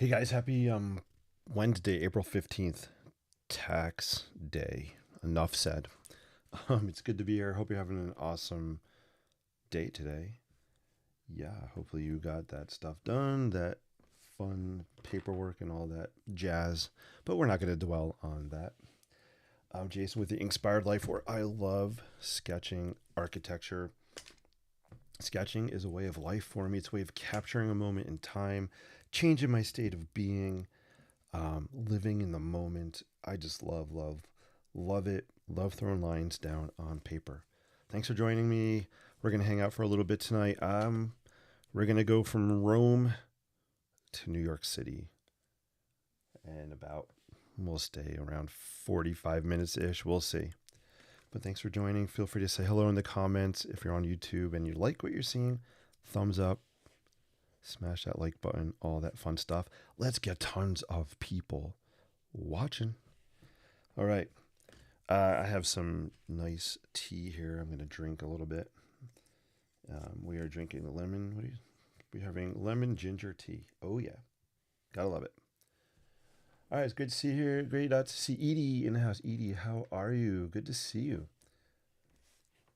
Hey guys, happy Wednesday, April 15th, tax day. Enough said. It's good to be here. Hope you're having an awesome day today. Yeah, hopefully you got that stuff done, that fun paperwork and all that jazz. But we're not going to dwell on that. I'm Jason with the Inkspired Life, where I love sketching architecture. Sketching is a way of life for me. It's a way of capturing a moment in time, changing my state of being, living in the moment. I just love it. Love throwing lines down on paper. Thanks for joining me. We're gonna hang out for a little bit tonight. We're gonna go from Rome to New York City, and about we'll stay around 45 minutes ish. We'll see. But thanks for joining. Feel free to say hello in the comments if you're on YouTube and you like what you're seeing. Thumbs up, smash that like button, all that fun stuff. Let's get tons of people watching. All right. I have some nice tea here. I'm going to drink a little bit. We are drinking the lemon. We're having lemon ginger tea. Oh, yeah. Gotta love it. All right. It's good to see you here. Great to see Edie in the house. Edie, how are you? Good to see you.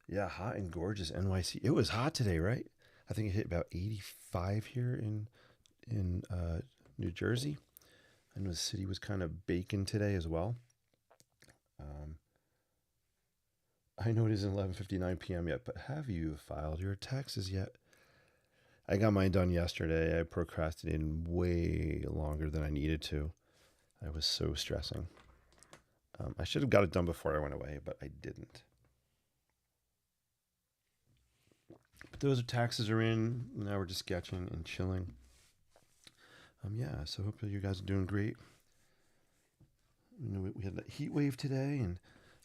Yeah, hot and gorgeous NYC. It was hot today, right? I think it hit about 85 here in New Jersey. I know the city was kind of baking today as well. Um, I know it isn't 11:59 p.m. yet, but have you filed your taxes yet? I got mine done yesterday. I procrastinated way longer than I needed to. I was so stressing. I should have got it done before I went away, but I didn't. But those taxes are in. Now we're just sketching and chilling. Yeah, so hopefully you guys are doing great. You know, we had that heat wave today, and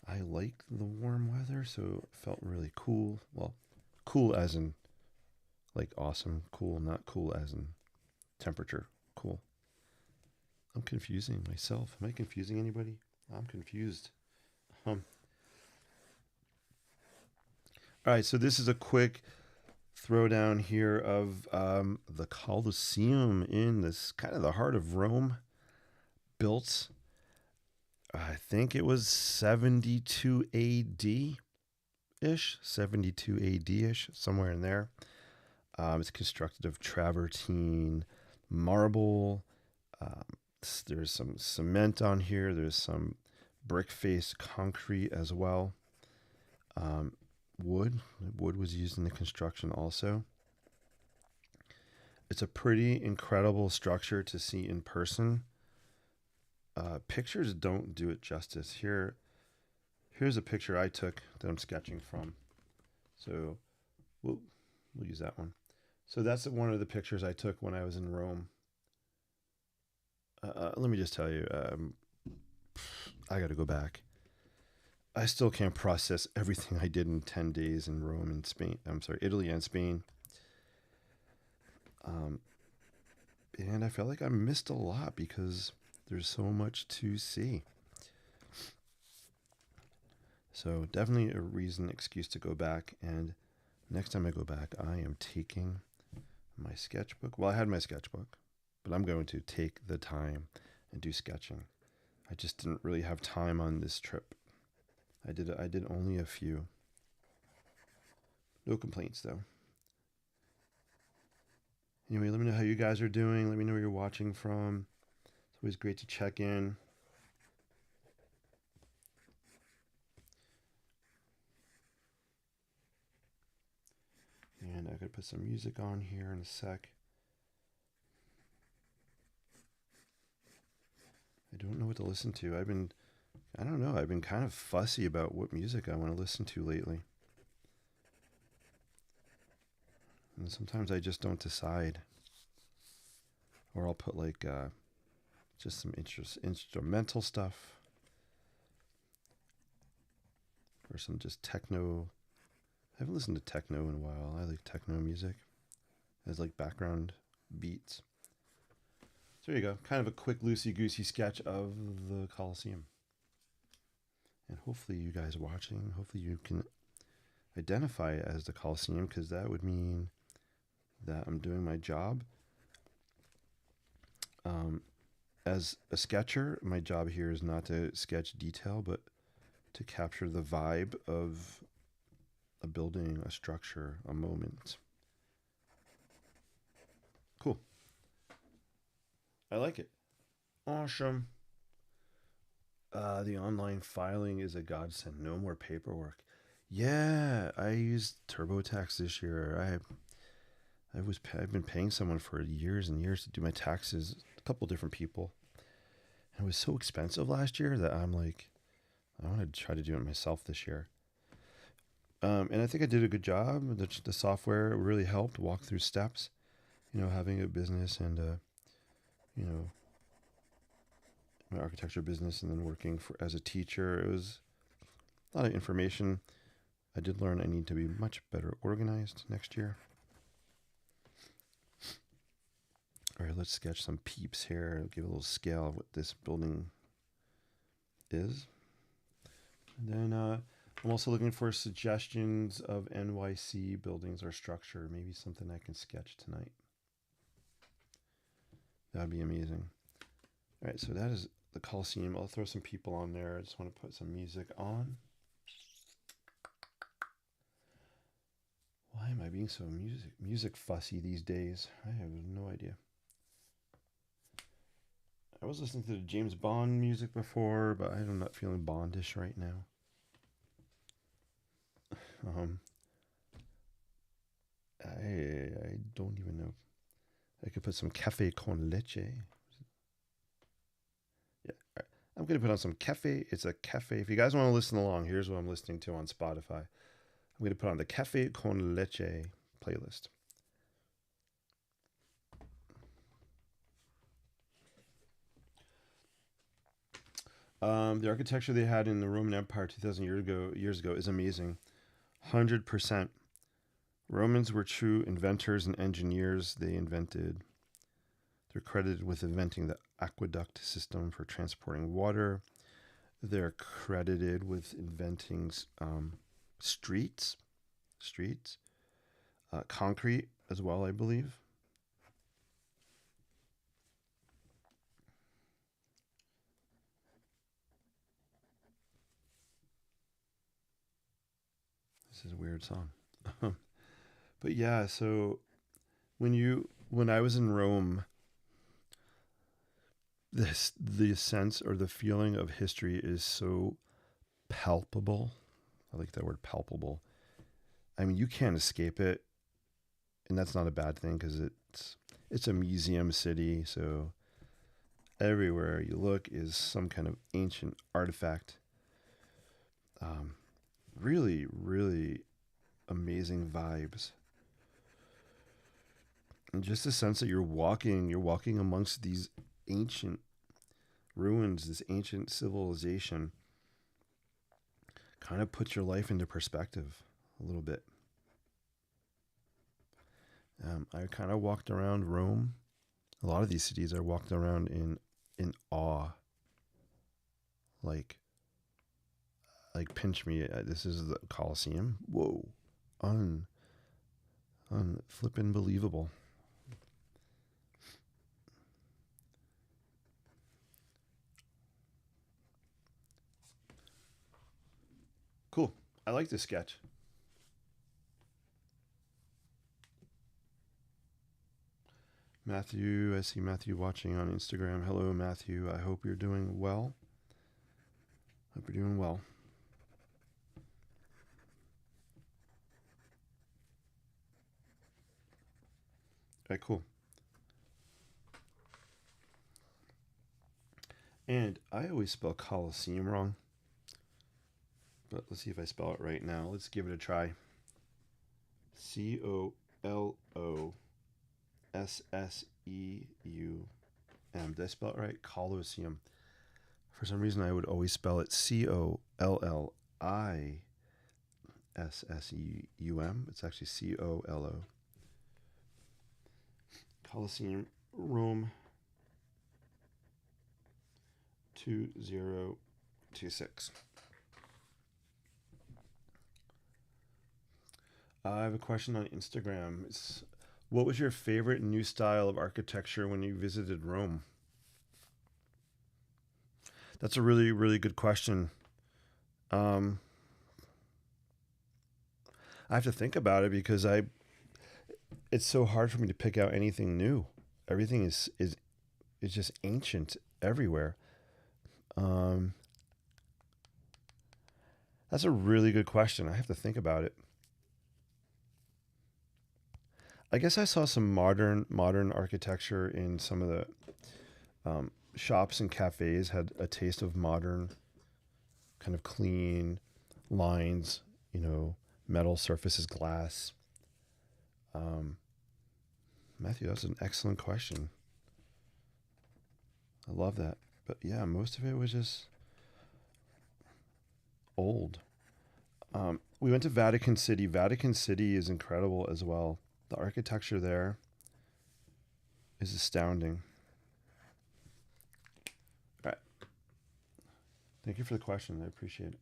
I liked the warm weather, so it felt really cool. Well, cool as in like awesome, cool, not cool as in temperature, cool. I'm confusing myself. Am I confusing anybody? I'm confused. All right, so this is a quick throwdown here of the Colosseum in this kind of the heart of Rome, built I think it was 72 AD ish, 72 AD ish, somewhere in there. It's constructed of travertine marble. Um, there's some cement on here. There's some brick faced concrete as well. Um, wood. Wood was used in the construction also. It's a pretty incredible structure to see in person. Pictures don't do it justice. Here's a picture I took that I'm sketching from. So we'll use that one. So that's one of the pictures I took when I was in Rome. Let me just tell you, I got to go back. I still can't process everything I did in 10 days in Rome and Spain. I'm sorry, Italy and Spain. Um, and I felt like I missed a lot because there's so much to see. So definitely a reason, excuse to go back. And next time I go back, I am taking my sketchbook. Well, I had my sketchbook, but I'm going to take the time and do sketching. I just didn't really have time on this trip. I did only a few. No complaints though. Anyway, let me know how you guys are doing. Let me know where you're watching from. It's always great to check in. And I could put some music on here in a sec. I don't know what to listen to. I don't know, I've been kind of fussy about what music I want to listen to lately. And sometimes I just don't decide. Or I'll put like just some instrumental stuff. Or some just techno. I haven't listened to techno in a while. I like techno music as like background beats. So there you go. Kind of a quick loosey-goosey sketch of the Colosseum. And hopefully you guys watching, hopefully you can identify it as the Colosseum, because that would mean that I'm doing my job. Um, as a sketcher, my job here is not to sketch detail, but to capture the vibe of a building, a structure, a moment. Cool. I like it. Awesome. The online filing is a godsend. No more paperwork. Yeah, I used TurboTax this year. I've been paying someone for years and years to do my taxes, a couple different people. And it was so expensive last year that I'm like, I want to try to do it myself this year. And I think I did a good job. The software really helped walk through steps. Having a business and you know my architecture business, and then working for as a teacher. It was a lot of information. I did learn I need to be much better organized next year. All right, let's sketch some peeps here. Give a little scale of what this building is. And then I'm also looking for suggestions of NYC buildings or structure. Maybe something I can sketch tonight. That'd be amazing. All right, so that is the Coliseum. I'll throw some people on there. I just want to put some music on. Why am I being so music fussy these days? I have no idea. I was listening to the James Bond music before, but I'm not feeling Bondish right now. Um, I don't even know. I could put some cafe con leche. Yeah, I'm gonna put on some cafe. It's a cafe. If you guys want to listen along, here's what I'm listening to on Spotify. I'm gonna put on the cafe con leche playlist. The architecture they had in the Roman Empire 2,000 years ago is amazing. 100%. Romans were true inventors and engineers. They're credited with inventing the aqueduct system for transporting water. They're credited with inventing streets, concrete as well, I believe. This is a weird song. But yeah, so when I was in Rome, the sense or the feeling of history is so palpable. I like that word, palpable. I mean, you can't escape it, and that's not a bad thing because it's a museum city, so everywhere you look is some kind of ancient artifact. Um, really, really amazing vibes, and just the sense that you're walking amongst these ancient ruins, this ancient civilization, kind of puts your life into perspective a little bit. I kind of walked around Rome. A lot of these cities I walked around in awe. Like pinch me. This is the Colosseum. Whoa, un flippin' believable. Cool. I like this sketch. Matthew, I see Matthew watching on Instagram. Hello, Matthew. I hope you're doing well. Hope you're doing well. All right, cool. And I always spell Coliseum wrong. But let's see if I spell it right now. Let's give it a try. Colosseum. Did I spell it right? Colosseum. For some reason, I would always spell it Collissum. It's actually Colo. Colosseum, Rome 2026. I have a question on Instagram. It's What was your favorite new style of architecture when you visited Rome? That's a really, really good question. Um, I have to think about it because it's so hard for me to pick out anything new. Everything is just ancient everywhere. Um, that's a really good question. I have to think about it. I guess I saw some modern architecture in some of the shops and cafes had a taste of modern, kind of clean lines, you know, metal surfaces, glass. Um, Matthew, that's an excellent question. I love that. But yeah, most of it was just old. We went to Vatican City. Vatican City is incredible as well. The architecture there is astounding. All right. Thank you for the question. I appreciate it.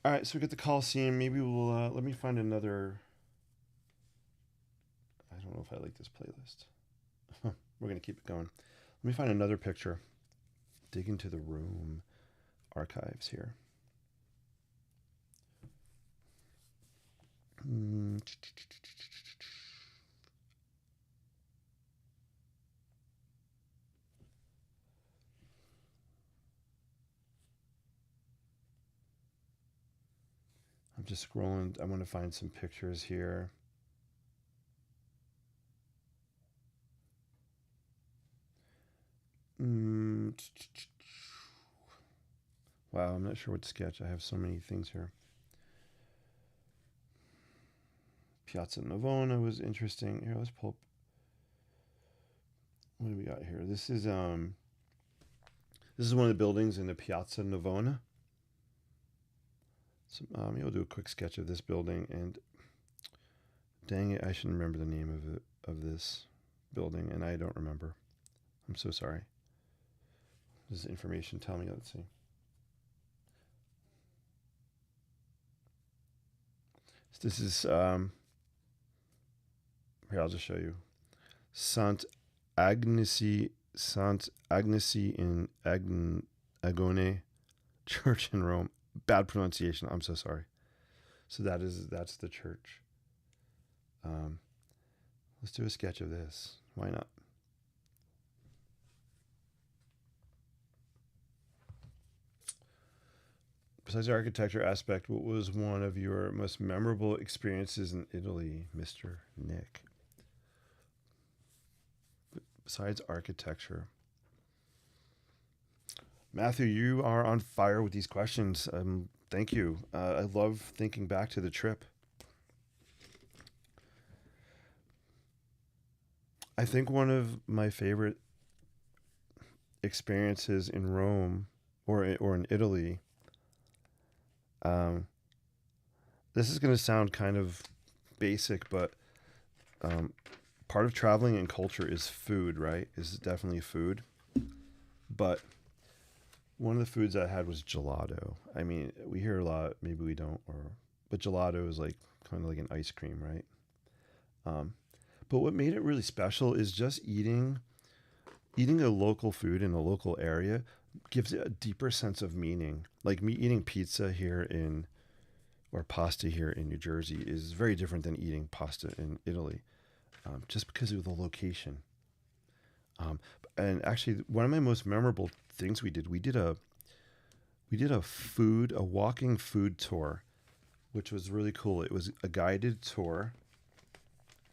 All right, so we get the Coliseum. Maybe we'll let me find another. I don't know if I like this playlist. We're gonna keep it going. Let me find another picture. Dig into the Rome archives here. I'm just scrolling. I want to find some pictures here. Mm, Wow, I'm not sure what to sketch. I have so many things here. Piazza Navona was interesting. Here, let's pull up. What do we got here? This is one of the buildings in the Piazza Navona. So maybe I'll do a quick sketch of this building. And dang it, I should remember the name of this building, and I don't remember. I'm so sorry. This is information. Tell me. Let's see. So this is here. I'll just show you. Sant Agnesi in Agone Church in Rome. Bad pronunciation. I'm so sorry. So that's the church. Um, let's do a sketch of this. Why not? Besides the architecture aspect, what was one of your most memorable experiences in Italy, Mr. Nick? Besides architecture. Matthew, you are on fire with these questions. Thank you. I love thinking back to the trip. I think one of my favorite experiences in Rome or in Italy. Um, this is going to sound kind of basic, but um, part of traveling and culture is food, right? Is definitely food. But one of the foods I had was gelato. I mean, we hear a lot, maybe we don't, but gelato is like kind of like an ice cream, right? Um, but what made it really special is just eating a local food in a local area gives it a deeper sense of meaning. Like me eating pizza here in or pasta here in New Jersey is very different than eating pasta in Italy, just because of the location. Um, and actually, one of my most memorable things we did a walking food tour, which was really cool. It was a guided tour.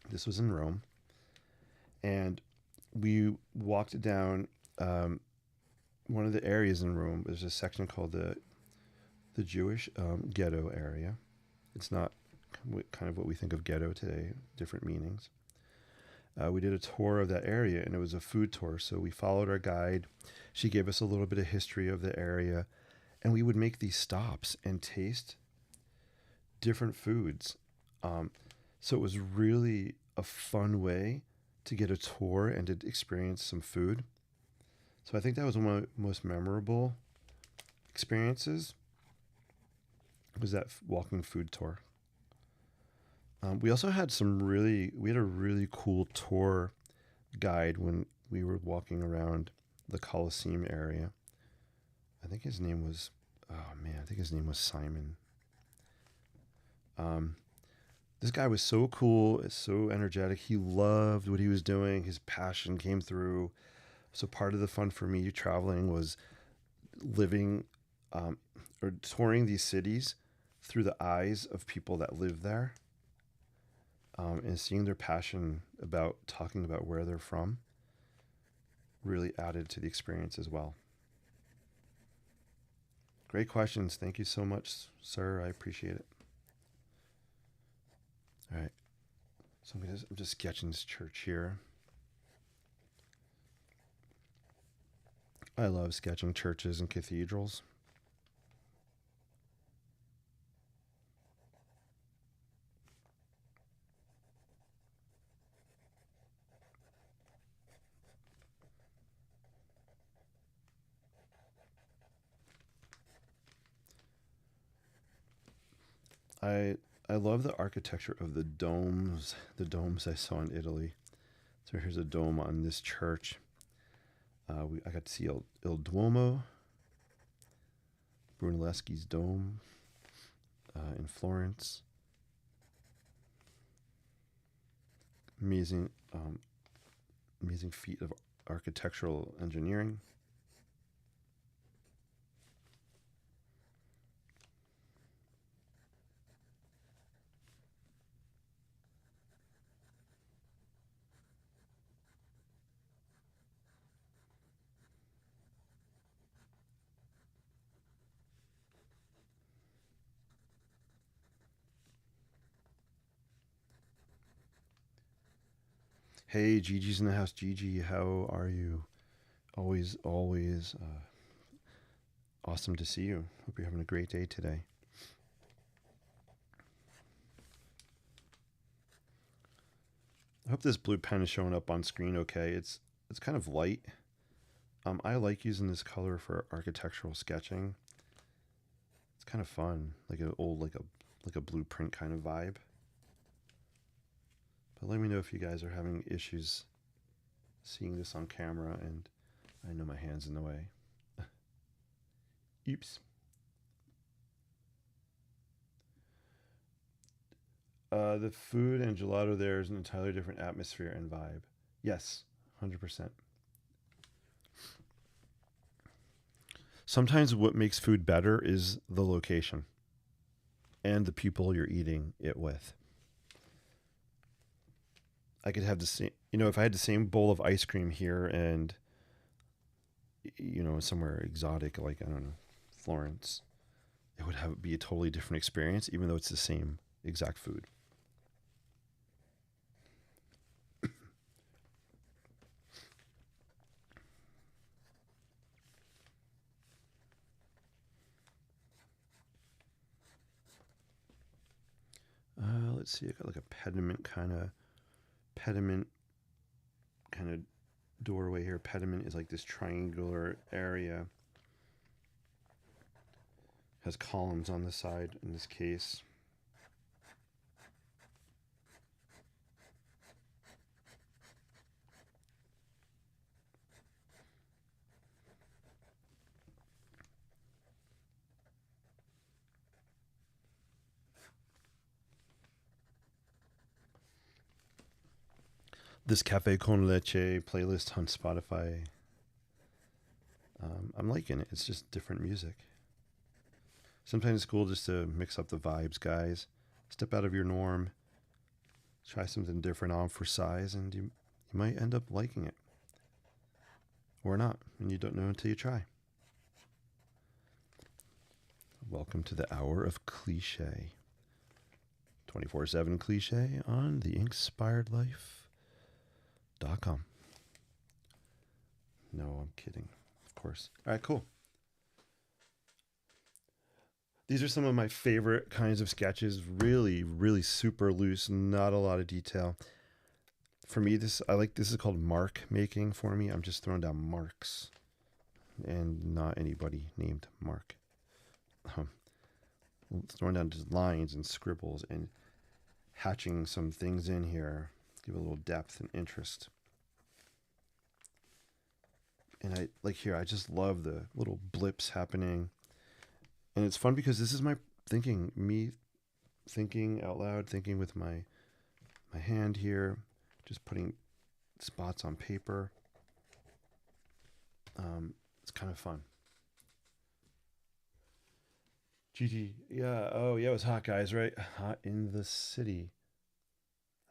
This was in Rome, and we walked down one of the areas in Rome. There's a section called the Jewish ghetto area. It's not kind of what we think of ghetto today, different meanings. We did a tour of that area, and it was a food tour. So we followed our guide. She gave us a little bit of history of the area, and we would make these stops and taste different foods. Um, so it was really a fun way to get a tour and to experience some food. So I think that was one of my most memorable experiences was that walking food tour. We also had we had a really cool tour guide when we were walking around the Colosseum area. I think his name was, oh man, I think his name was Simon. Um, this guy was so cool, so energetic. He loved what he was doing. His passion came through. So part of the fun for me traveling was living um, or touring these cities through the eyes of people that live there, and seeing their passion about talking about where they're from really added to the experience as well. Great questions. Thank you so much, sir. I appreciate it. All right. So I'm just sketching this church here. I love sketching churches and cathedrals. I I love the architecture of the domes I saw in Italy. So here's a dome on this church. I got to see Il Duomo, Brunelleschi's dome in Florence. Amazing, amazing feat of architectural engineering. Hey, Gigi's in the house. Gigi, how are you? Always awesome to see you. Hope you're having a great day today. I hope this blue pen is showing up on screen okay. It's kind of light. I like using this color for architectural sketching. It's kind of fun, like an old like a blueprint kind of vibe. But let me know if you guys are having issues seeing this on camera, and I know my hand's in the way. Oops. The food and gelato there is an entirely different atmosphere and vibe. Yes, 100%. Sometimes what makes food better is the location and the people you're eating it with. I could have the same, if I had the same bowl of ice cream here and, somewhere exotic, like, I don't know, Florence, it would be a totally different experience, even though it's the same exact food. Let's see. I got like a pediment kind of doorway here. Pediment is like this triangular area. Has columns on the side in this case. This Cafe Con Leche playlist on Spotify. I'm liking it. It's just different music. Sometimes it's cool just to mix up the vibes, guys. Step out of your norm. Try something different on for size, and you might end up liking it. Or not, and you don't know until you try. Welcome to the Hour of Cliche. 24/7 cliche on the Inkspiredlife.com. No, I'm kidding. Of course. All right, cool. These are some of my favorite kinds of sketches. Really, really super loose, not a lot of detail. For me, this is called mark making for me. I'm just throwing down marks and not anybody named Mark. Throwing down just lines and scribbles and hatching some things in here, give a little depth and interest. And I just love the little blips happening. And it's fun because this is my thinking, me thinking out loud, thinking with my hand here, just putting spots on paper. It's kind of fun. GT, yeah, oh yeah, it was hot, guys, right? Hot in the city.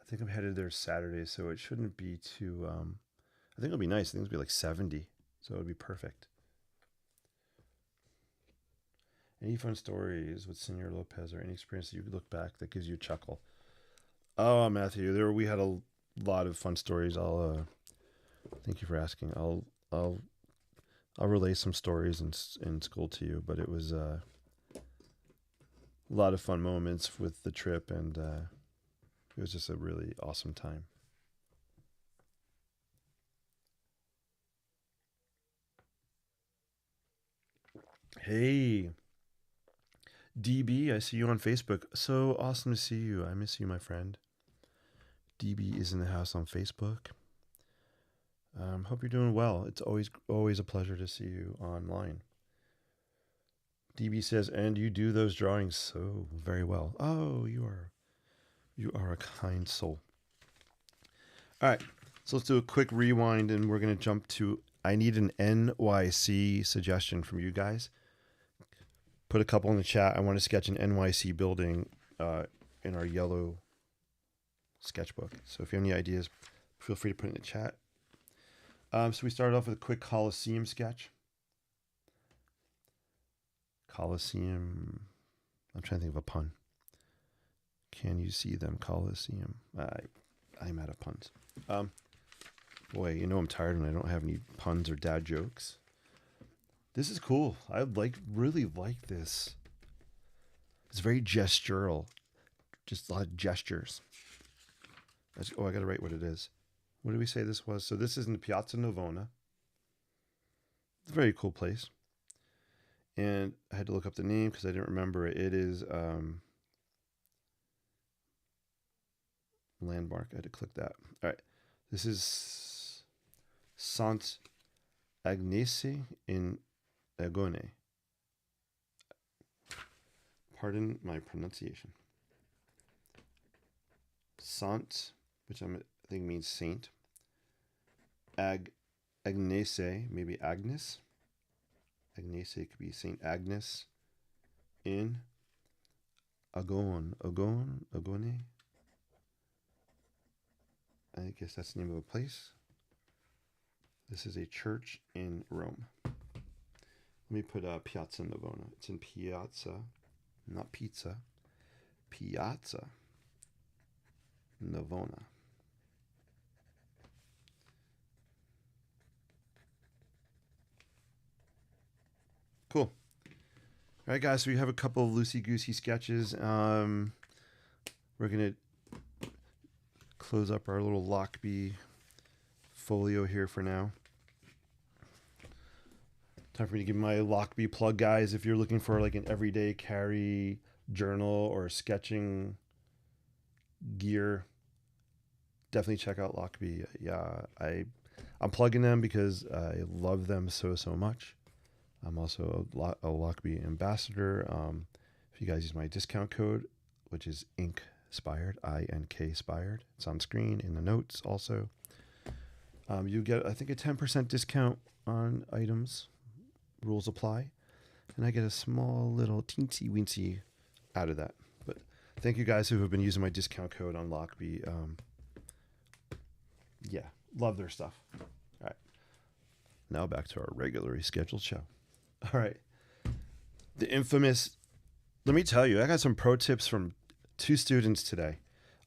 I think I'm headed there Saturday, so it shouldn't be too, I think it'll be nice. I think it'll be like 70, so it'll be perfect. Any fun stories with Senor Lopez or any experience that you could look back that gives you a chuckle? Oh, Matthew, we had a lot of fun stories. Thank you for asking. I'll relay some stories in school to you, but it was a lot of fun moments with the trip, and it was just a really awesome time. Hey, DB, I see you on Facebook. So awesome to see you. I miss you, my friend. DB is in the house on Facebook. Hope you're doing well. It's always a pleasure to see you online. DB says, and you do those drawings so very well. Oh, you are a kind soul. All right, so let's do a quick rewind, and we're going to jump to, I need an NYC suggestion from you guys. Put a couple in the chat. I want to sketch an NYC building in our yellow sketchbook. So if you have any ideas, feel free to put it in the chat. So we started off with a quick Colosseum sketch. Colosseum. I'm trying to think of a pun. Can you see them? Colosseum. I'm out of puns. Boy, you know I'm tired and I don't have any puns or dad jokes. This is cool. I really like this. It's very gestural. Just a lot of gestures. I got to write what it is. What did we say this was? So this is in the Piazza Navona. It's a very cool place. And I had to look up the name because I didn't remember it. It is landmark. I had to click that. All right. This is Sant Agnese in Agone. Pardon my pronunciation. Sant, which I think means saint. Agnese, maybe Agnes. Agnese could be Saint Agnes in Agone. I guess that's the name of a place. This is a church in Rome. Let me put Piazza Navona. It's in Piazza, not pizza. Piazza Navona. Cool. All right, guys, so we have a couple of loosey-goosey sketches. We're going to close up our little Lockbee folio here for now. Time for me to give my Lockbee plug, guys. If you're looking for like an everyday carry journal or sketching gear, definitely check out Lockbee. Yeah, I'm plugging them because I love them so much. I'm also a Lockbee ambassador. If you guys use my discount code, which is Inkspired, INK-spired, it's on screen in the notes also. You get, I think, a 10% discount on items. Rules apply. And I get a small little teensy-weensy out of that. But thank you guys who have been using my discount code on Lockbee. Yeah, love their stuff. All right. Now back to our regularly scheduled show. All right. The infamous, let me tell you, I got some pro tips from 2 students today.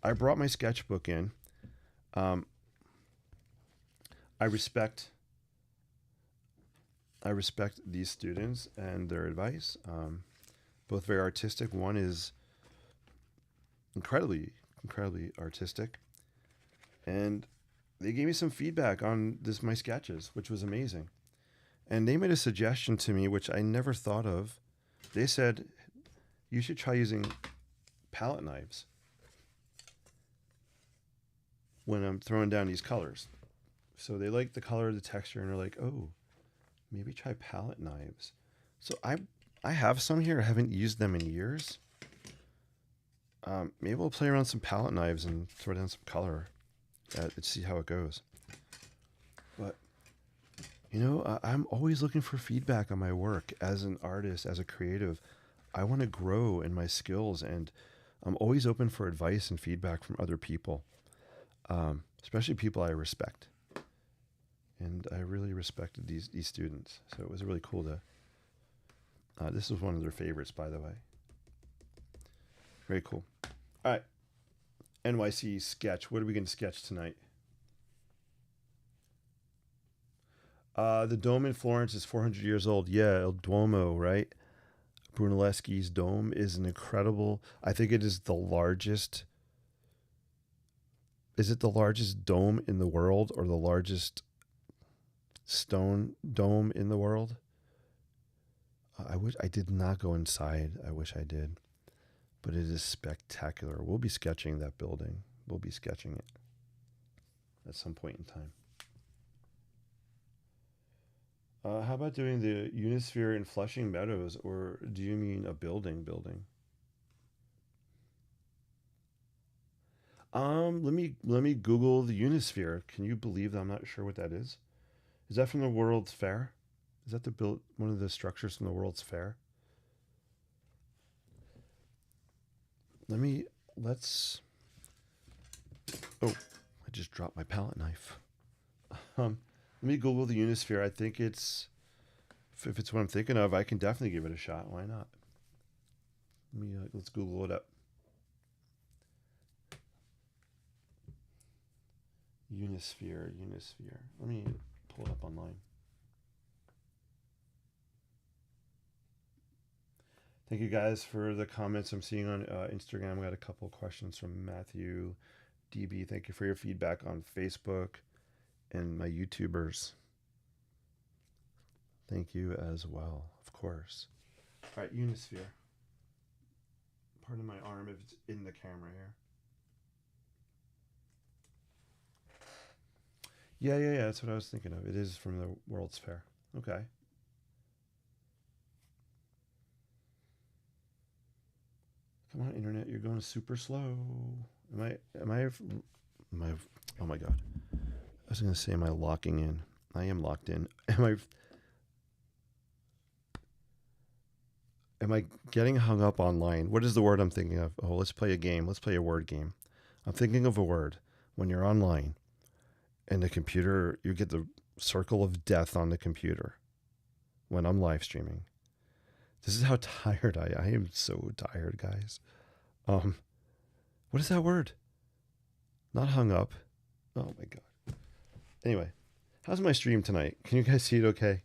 I brought my sketchbook in. I respect these students and their advice. Both very artistic. One is incredibly artistic. And they gave me some feedback on my sketches, which was amazing. And they made a suggestion to me, which I never thought of. They said, you should try using palette knives. when I'm throwing down these colors. So they like the color, the texture, and they're like, oh, maybe try palette knives. So I have some here. I haven't used them in years. Maybe we'll play around some palette knives and throw down some color and see how it goes. But, you know, I'm always looking for feedback on my work as an artist, as a creative. I want to grow in my skills, and I'm always open for advice and feedback from other people, especially people I respect. And I really respected these students. So it was really cool to... this was one of their favorites, by the way. Very cool. All right. NYC sketch. What are we going to sketch tonight? The dome in Florence is 400 years old. Yeah, El Duomo, right? Brunelleschi's dome is an incredible... I think it is the largest... Is it the largest dome in the world, or the largest stone dome in the world? I wish I did not go inside. I wish I did. But it is spectacular. We'll be sketching that building. We'll be sketching it at some point in time. How about doing the Unisphere in Flushing Meadows, or do you mean a building? Let me Google the Unisphere. Can you believe that I'm not sure what that is? Is that from the World's Fair? Is that one of the structures from the World's Fair? Let's. Oh, I just dropped my palette knife. Let me Google the Unisphere. I think it's, if it's what I'm thinking of, I can definitely give it a shot. Why not? Let's Google it up. Unisphere. Let me pull it up online. Thank you guys for the comments I'm seeing on Instagram. We got a couple of questions from Matthew DB. Thank you for your feedback on Facebook and my YouTubers. Thank you as well, of course. All right, Unisphere. Pardon my arm if it's in the camera here. Yeah, that's what I was thinking of. It is from the World's Fair. Okay. Come on, internet, you're going super slow. Am I, oh my God. I was going to say, am I locking in? I am locked in. Am I getting hung up online? What is the word I'm thinking of? Oh, let's play a game. Let's play a word game. I'm thinking of a word. When you're online and the computer, you get the circle of death on the computer when I'm live streaming. This is how tired I am. So tired, guys. What is that word? Not hung up. Oh my God. Anyway, how's my stream tonight? Can you guys see it okay?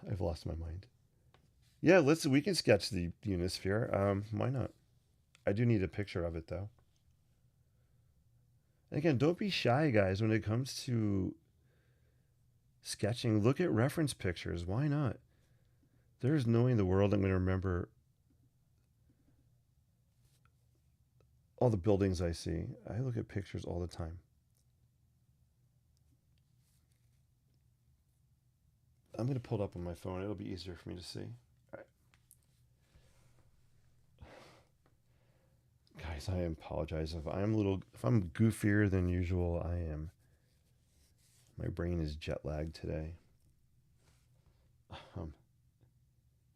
I've lost my mind. Yeah, we can sketch the Unisphere. Why not? I do need a picture of it though. And again, don't be shy, guys, when it comes to sketching. Look at reference pictures. Why not? There's no way in the world I'm going to remember all the buildings I see. I look at pictures all the time. I'm going to pull it up on my phone. It'll be easier for me to see. All right. Guys, I apologize if I'm goofier than usual. I am. My brain is jet lagged today.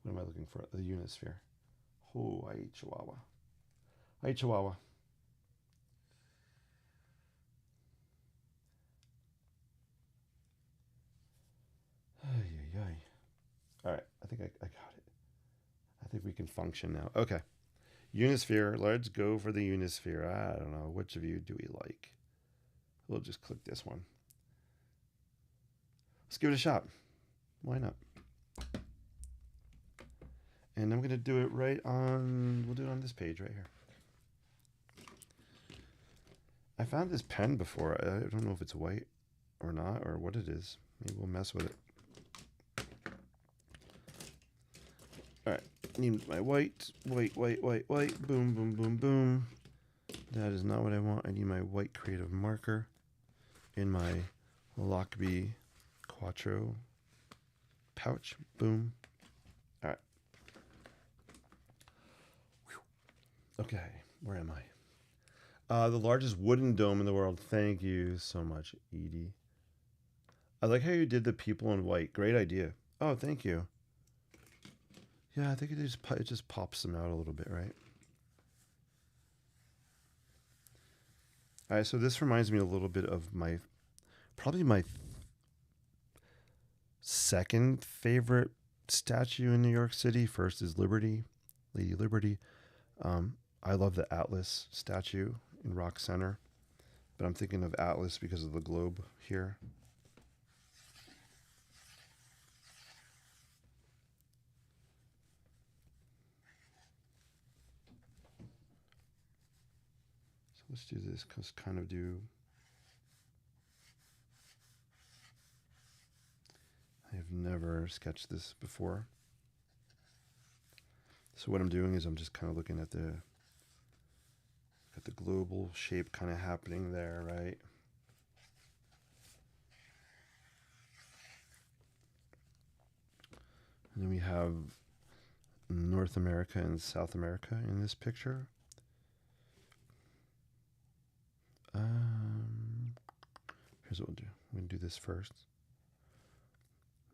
What am I looking for? The Unisphere. Oh, I ate Chihuahua. All right, I think I got it. I think we can function now. Okay. Unisphere. Let's go for the Unisphere. I don't know. Which of you do we like? We'll just click this one. Let's give it a shot. Why not? And I'm going to do it we'll do it on this page right here. I found this pen before. I don't know if it's white or not, or what it is. Maybe we'll mess with it. All right, need my white. Boom. That is not what I want. I need my white creative marker in my Lockbee Quattro pouch. Boom. All right. Okay, where am I? The largest wooden dome in the world. Thank you so much, Edie. I like how you did the people in white. Great idea. Oh, thank you. Yeah, I think it just pops them out a little bit, right? All right, so this reminds me a little bit of probably my second favorite statue in New York City. First is Liberty, Lady Liberty. I love the Atlas statue in Rock Center, but I'm thinking of Atlas because of the globe here. So let's do this because kind of do. I have never sketched this before. So what I'm doing is I'm just kind of looking at the global shape kind of happening there, right? And then we have North America and South America in this picture. Here's what we'll do. I'm gonna do this first.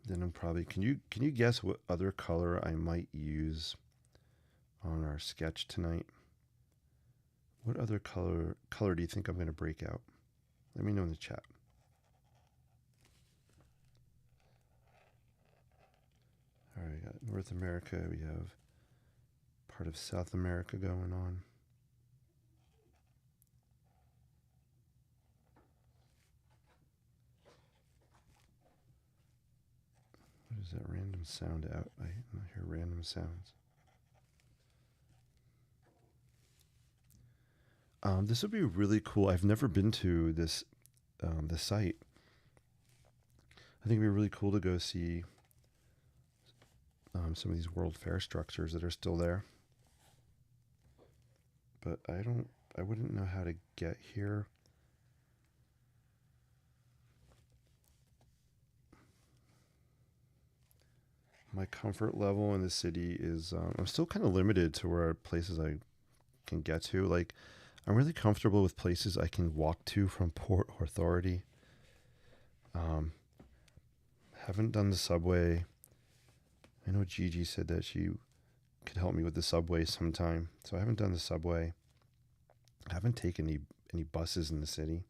Then I'm probably can you guess what other color I might use on our sketch tonight? What other color do you think I'm gonna break out? Let me know in the chat. All right, we got North America. We have part of South America going on. What is that random sound out? I hear random sounds. This would be really cool. I've never been to this the site. I think it'd be really cool to go see some of these World Fair structures that are still there. But I wouldn't know how to get here. My comfort level in the city is I'm still kind of limited to where places I can get to. Like, I'm really comfortable with places I can walk to from Port Authority. Haven't done the subway. I know Gigi said that she could help me with the subway sometime, so I haven't done the subway. I haven't taken any buses in the city.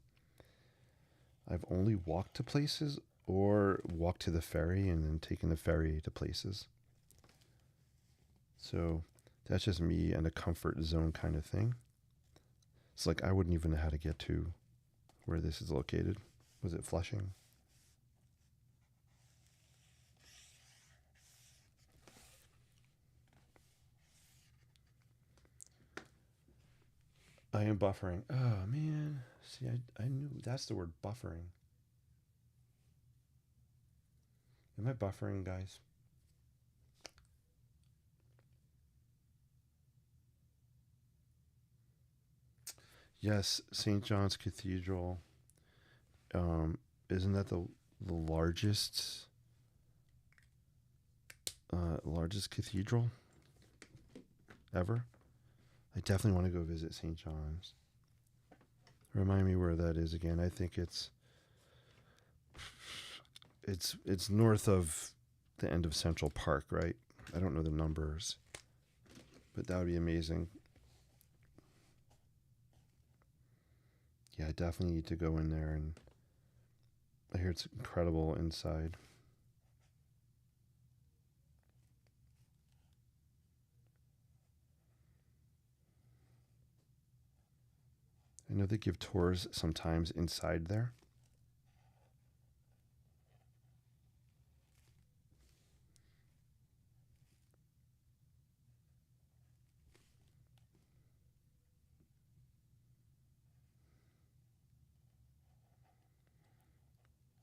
I've only walked to places or walked to the ferry and then taken the ferry to places. So that's just me and a comfort zone kind of thing. It's like I wouldn't even know how to get to where this is located. Was it Flushing? I am buffering. Oh, man. See, I knew that's the word, buffering. Am I buffering, guys? Yes, St. John's Cathedral. Isn't that the largest cathedral ever? I definitely want to go visit St. John's. Remind me where that is again. I think it's north of the end of Central Park, right? I don't know the numbers, but that would be amazing. Yeah, I definitely need to go in there, and I hear it's incredible inside. I know they give tours sometimes inside there.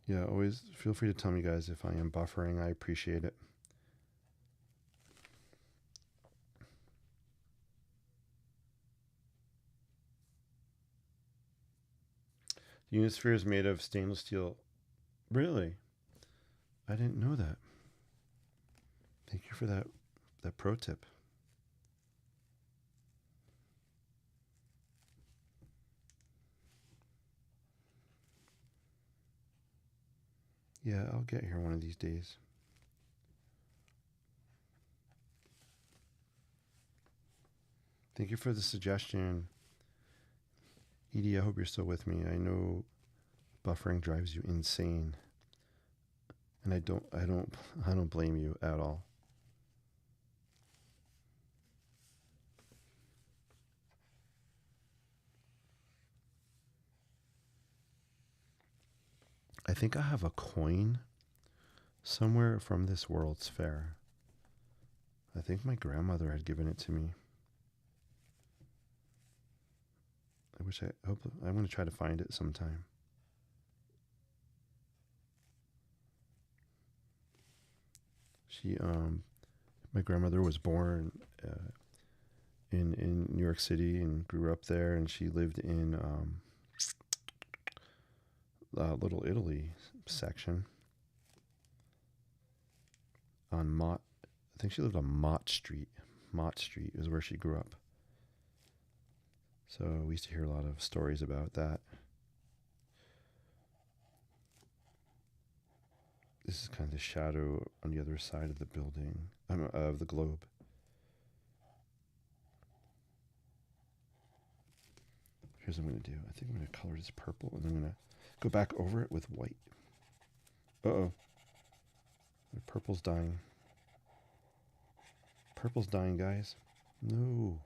Yeah, always feel free to tell me, guys, if I am buffering. I appreciate it. The Unisphere is made of stainless steel. Really? I didn't know that. Thank you for that pro tip. Yeah, I'll get here one of these days. Thank you for the suggestion. Edie, I hope you're still with me. I know buffering drives you insane. And I don't blame you at all. I think I have a coin somewhere from this World's Fair. I think my grandmother had given it to me. I hope I'm going to try to find it sometime. She my grandmother was born in New York City and grew up there, and she lived in Little Italy section on Mott. I think she lived on Mott Street. Mott Street is where she grew up. So we used to hear a lot of stories about that. This is kind of the shadow on the other side of the building, of the globe. Here's what I'm going to do. I think I'm going to color this purple, and then I'm going to go back over it with white. Uh-oh. The purple's dying. Purple's dying, guys. No.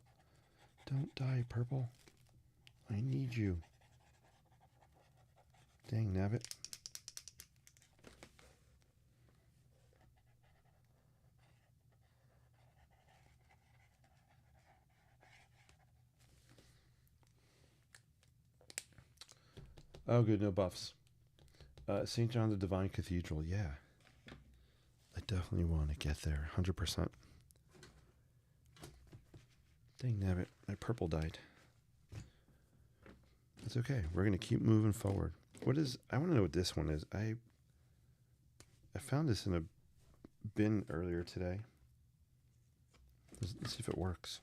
Don't die, purple. I need you. Dang, nabbit. Oh, good, no buffs. St. John the Divine Cathedral, yeah. I definitely want to get there, 100%. Dang nabbit, my purple died. It's okay. We're going to keep moving forward. I want to know what this one is. I found this in a bin earlier today. Let's see if it works.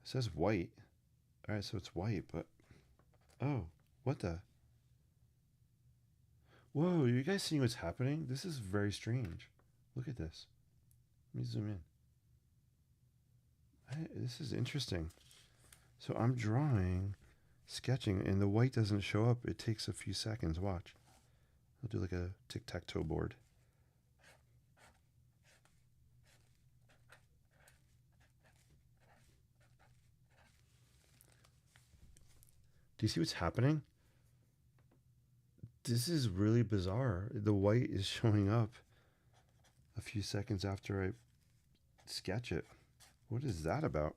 It says white. All right, so it's white, but oh, what the? Whoa, are you guys seeing what's happening? This is very strange. Look at this. Let me zoom in. This is interesting. So I'm sketching, and the white doesn't show up. It takes a few seconds. Watch. I'll do like a tic-tac-toe board. Do you see what's happening? This is really bizarre. The white is showing up a few seconds after I sketch it. What is that about?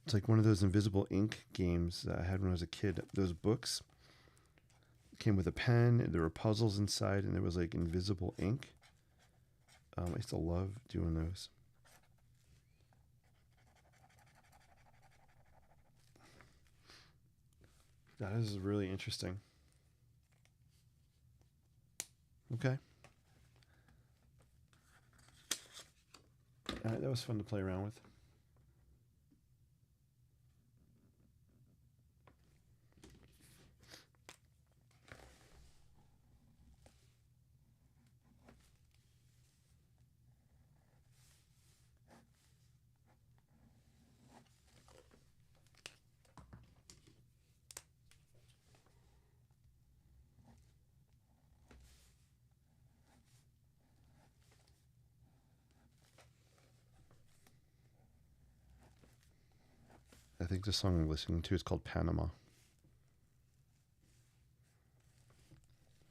It's like one of those invisible ink games that I had when I was a kid. Those books came with a pen, and there were puzzles inside, and there was like invisible ink. I used to love doing those. That is really interesting. Okay. All right, that was fun to play around with. I think the song I'm listening to is called Panama.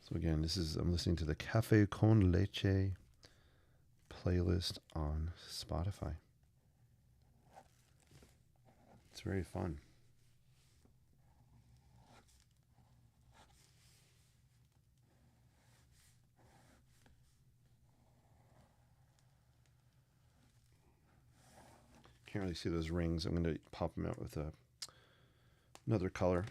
So again, I'm listening to the Cafe con Leche playlist on Spotify. It's very fun. Can't really see those rings. I'm going to pop them out with another color.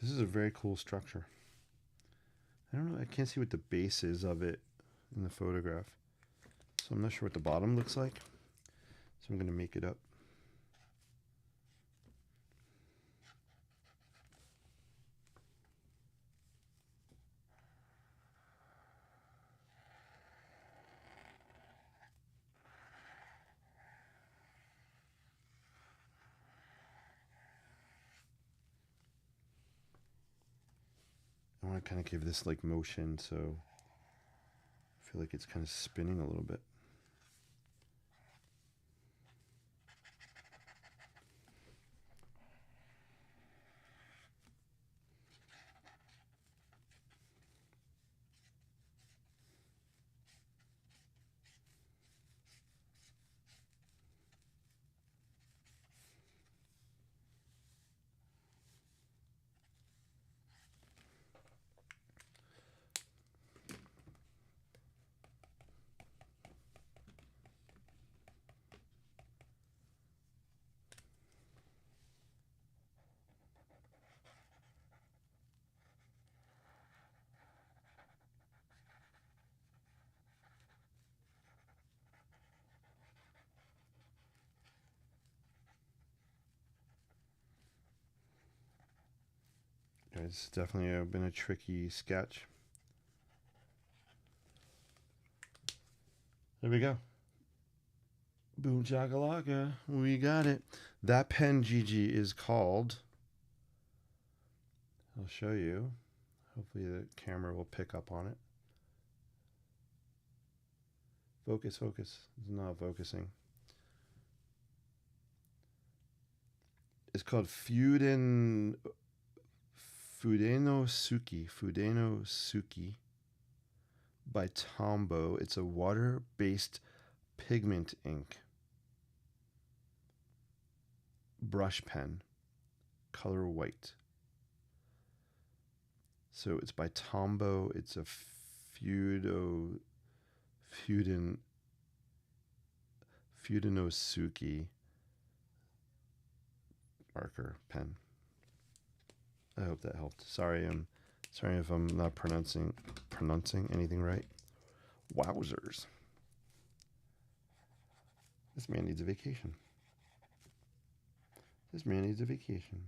This is a very cool structure. I don't know, I can't see what the base is of it in the photograph. So I'm not sure what the bottom looks like. So I'm going to make it up. I want to kind of give this like motion, so I feel like it's kind of spinning a little bit. It's definitely been a tricky sketch. There we go. Boom chakalaka. We got it. That pen, Gigi, is called... I'll show you. Hopefully the camera will pick up on it. Focus, focus. It's not focusing. It's called Fudenosuke by Tombow. It's a water-based pigment ink. Brush pen. Color white. So it's by Tombow. It's a Fudenosuke marker pen. I hope that helped. Sorry if I'm not pronouncing anything right. Wowzers. This man needs a vacation. This man needs a vacation.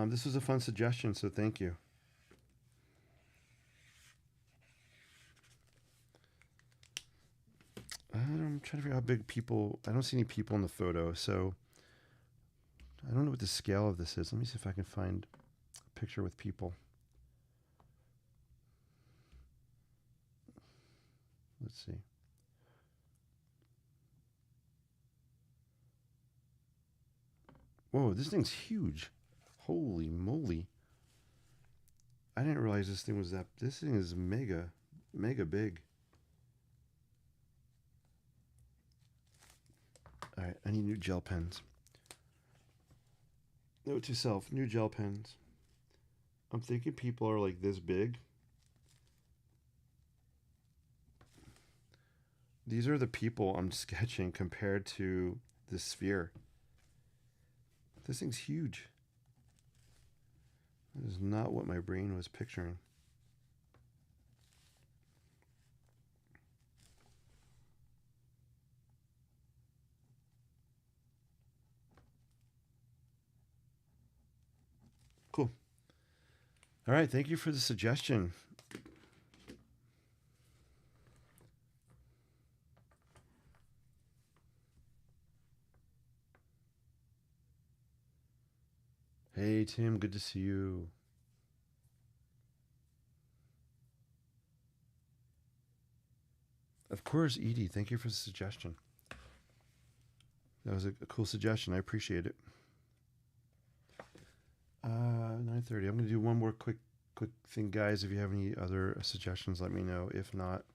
This was a fun suggestion, so thank you. I'm trying to figure out how big people... I don't see any people in the photo, so... I don't know what the scale of this is. Let me see if I can find a picture with people. Let's see. Whoa, this thing's huge. Holy moly. I didn't realize this thing was that... This thing is mega big. Alright, I need new gel pens. Note to self, new gel pens. I'm thinking people are like this big. These are the people I'm sketching compared to the sphere. This thing's huge. That is not what my brain was picturing. Cool. All right, thank you for the suggestion. Hey, Tim, good to see you. Of course, Edie, thank you for the suggestion. That was a cool suggestion. I appreciate it. 9:30. I'm gonna do one more quick thing, guys. If you have any other suggestions, let me know. If not,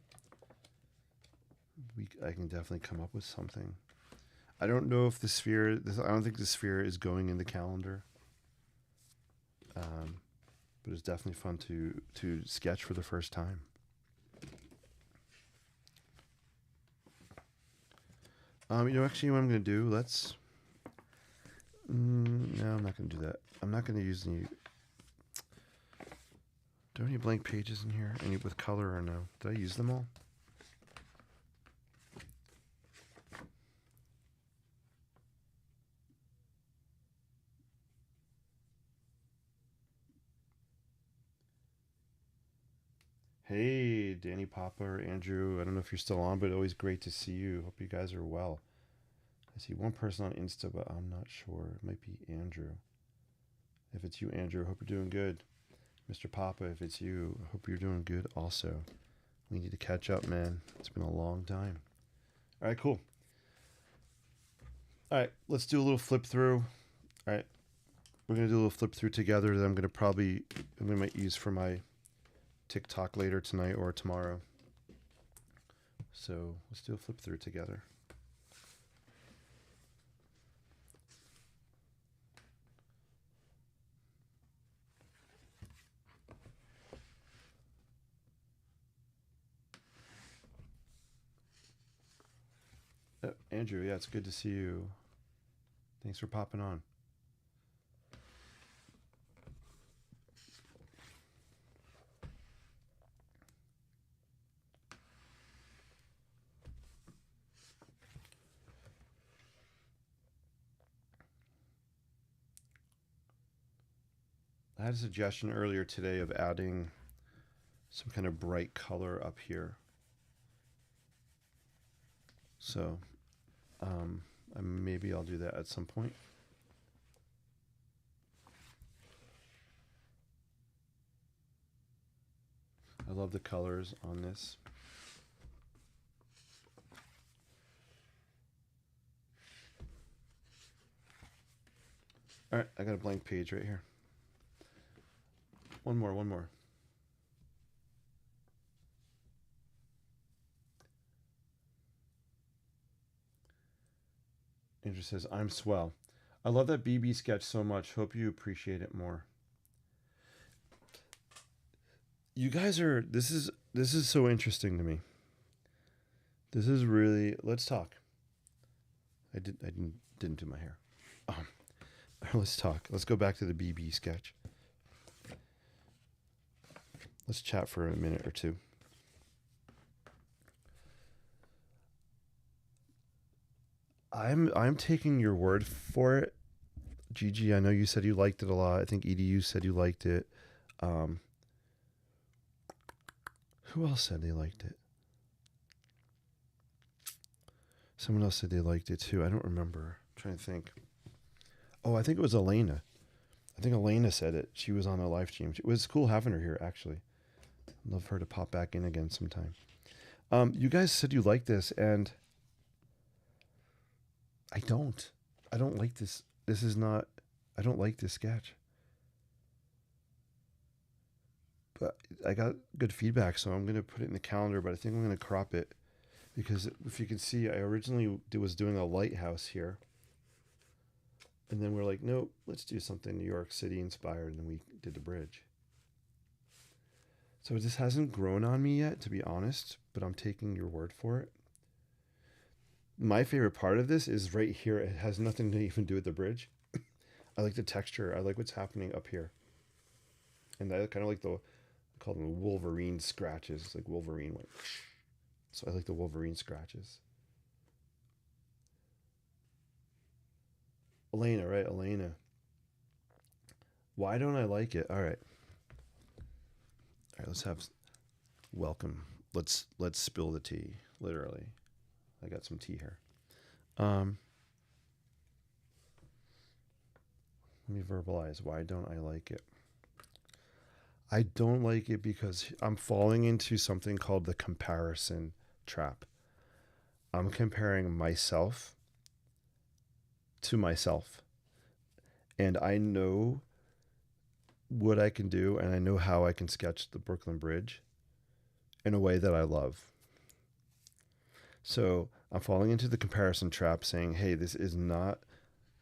I can definitely come up with something. I don't know if the sphere. I don't think the sphere is going in the calendar. But it's definitely fun to sketch for the first time. Actually, what I'm gonna do? Let's. No, I'm not gonna do that. I'm not gonna use any. Do I have any blank pages in here? Any with color or no? Did I use them all? Hey, Danny Papa or Andrew. I don't know if you're still on, but always great to see you. Hope you guys are well. I see one person on Insta, but I'm not sure. It might be Andrew. If it's you, Andrew, hope you're doing good. Mr. Papa, if it's you, I hope you're doing good also. We need to catch up, man. It's been a long time. All right, cool. All right, let's do a little flip through. All right, we're going to do a little flip through together that I'm going to use for my TikTok later tonight or tomorrow. So let's do a flip through together. Andrew, yeah, it's good to see you. Thanks for popping on. I had a suggestion earlier today of adding some kind of bright color up here. So maybe I'll do that at some point. I love the colors on this. All right, I got a blank page right here. One more. Andrew says, I'm swell. I love that BB sketch so much. Hope you appreciate it more. You guys are this is so interesting to me. This is really let's talk. I didn't do my hair. Let's talk. Let's go back to the BB sketch. Let's chat for a minute or two. I'm taking your word for it. Gigi, I know you said you liked it a lot. I think EDU said you liked it. Who else said they liked it? Someone else said they liked it too. I don't remember. I'm trying to think. Oh, I think it was Elena. I think Elena said it. She was on a live stream. It was cool having her here, actually. I'd love her to pop back in again sometime. You guys said you liked this, and I don't. I don't like this. This is not. I don't like this sketch. But I got good feedback, so I'm going to put it in the calendar, but I think I'm going to crop it. Because if you can see, I originally was doing a lighthouse here. And then we're like, nope, let's do something New York City inspired. And then we did the bridge. So this hasn't grown on me yet, to be honest, but I'm taking your word for it. My favorite part of this is right here. It has nothing to even do with the bridge. I like the texture. I like what's happening up here. And I kind of like I call them Wolverine scratches. It's like Wolverine went. So I like the Wolverine scratches. Elena, right? Elena. Why don't I like it? All right. All right, let's have welcome. Let's spill the tea, literally. I got some tea here. Let me verbalize. Why don't I like it? I don't like it because I'm falling into something called the comparison trap. I'm comparing myself to myself. And I know what I can do and I know how I can sketch the Brooklyn Bridge in a way that I love. So I'm falling into the comparison trap saying, hey, this is not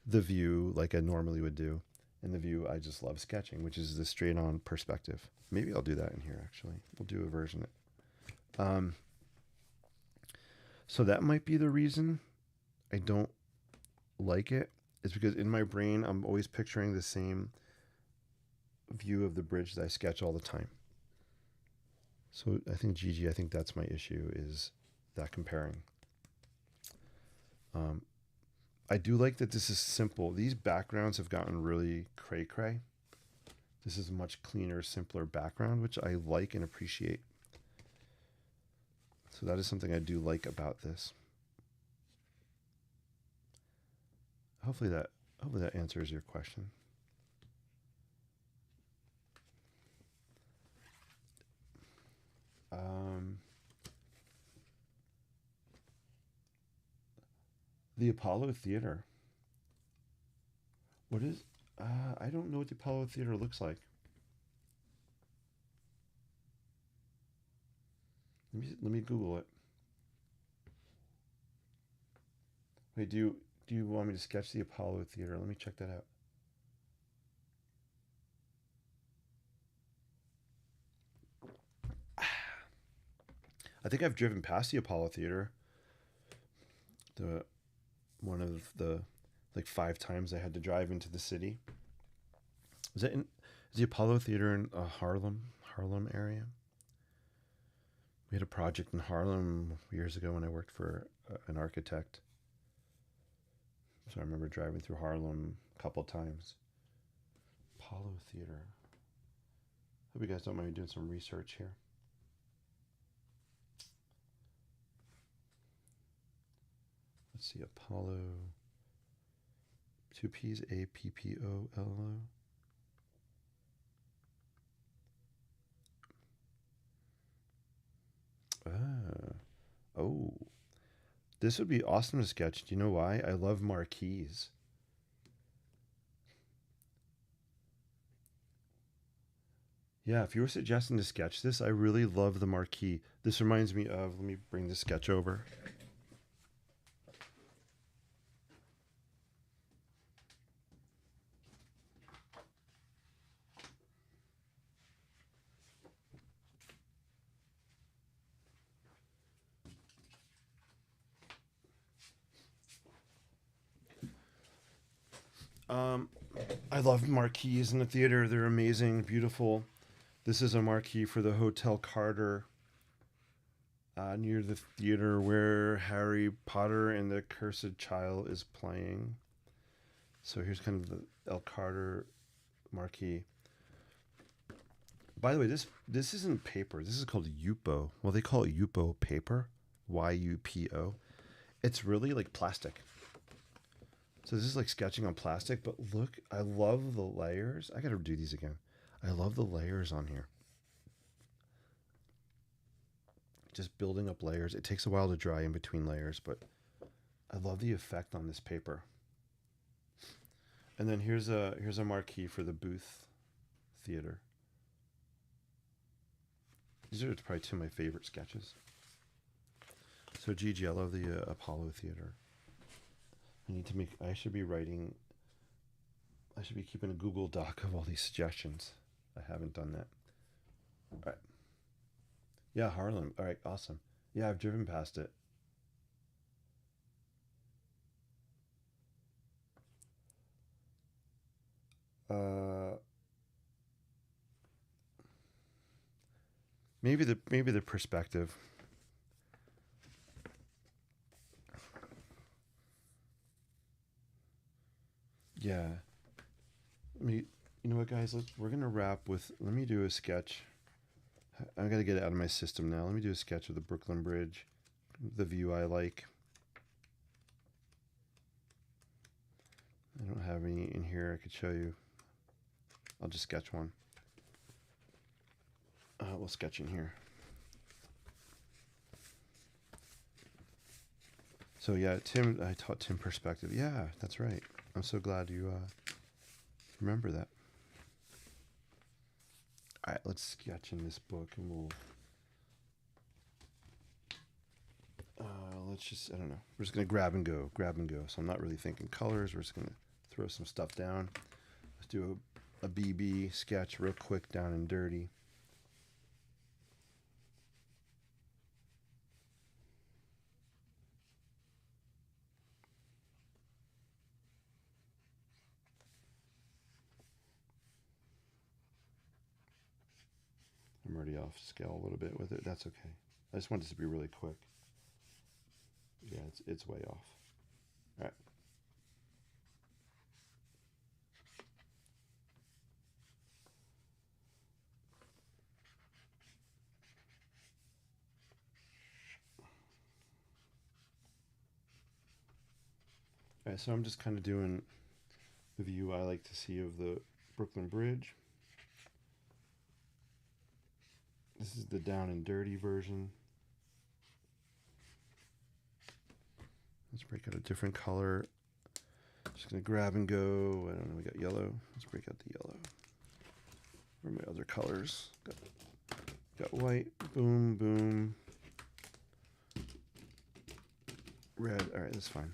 the view like I normally would do. And the view I just love sketching, which is the straight on perspective. Maybe I'll do that in here actually. We'll do a version. Um, so that might be the reason I don't like it. Is because in my brain I'm always picturing the same view of the bridge that I sketch all the time. So I think Gigi, I think that's my issue is that comparing. Um, I do like that this is simple. These backgrounds have gotten really cray cray. This is a much cleaner, simpler background, which I like and appreciate. So that is something I do like about this. Hopefully that answers your question. The Apollo Theater. What is? I don't know what the Apollo Theater looks like. Let me Google it. Wait, do you want me to sketch the Apollo Theater? Let me check that out. I think I've driven past the Apollo Theater. The one of the like 5 times I had to drive into the city. Is the Apollo Theater in Harlem area? We had a project in Harlem years ago when I worked for an architect. So I remember driving through Harlem a couple times. Apollo Theater. Hope you guys don't mind me doing some research here. Let's see, Apollo. 2 P's, Apollo. Oh. This would be awesome to sketch. Do you know why? I love marquees. Yeah, if you were suggesting to sketch this, I really love the marquee. This reminds me of, let me bring the sketch over. I love marquees in the theater. They're amazing, beautiful. This is a marquee for the Hotel Carter near the theater where Harry Potter and the Cursed Child is playing. So here's kind of the El Carter marquee. By the way, this isn't paper. This is called Yupo. Well, they call it Yupo paper, Yupo. It's really like plastic. So this is like sketching on plastic, but look, I love the layers. I gotta do these again. I love the layers on here. Just building up layers. It takes a while to dry in between layers, but I love the effect on this paper. And then here's a marquee for the Booth Theater. These are probably 2 of my favorite sketches. So Gigi, I love the Apollo Theater. I should be keeping a Google Doc of all these suggestions. I haven't done that. All right. Yeah, Harlem. All right, awesome. Yeah, I've driven past it. Uh, maybe the perspective. Yeah. You know what, guys? We're gonna wrap with. Let me do a sketch. I gotta get it out of my system now. Let me do a sketch of the Brooklyn Bridge, the view I like. I don't have any in here I could show you. I'll just sketch one. We'll sketch in here. So yeah, Tim, I taught Tim perspective. Yeah, that's right. I'm so glad you remember that. All right, let's sketch in this book, and we'll. Let's just, I don't know. We're just gonna grab and go. So I'm not really thinking colors. We're just gonna throw some stuff down. Let's do a BB sketch real quick, down and dirty. I'm already off scale a little bit with it. That's okay. I just want this to be really quick. Yeah, it's way off. All right. All right, so I'm just kind of doing the view I like to see of the Brooklyn Bridge. This is the down and dirty version. Let's break out a different color. Just gonna grab and go. I don't know, we got yellow. Let's break out the yellow. Where are my other colors? Got white, boom, boom. Red, all right, that's fine.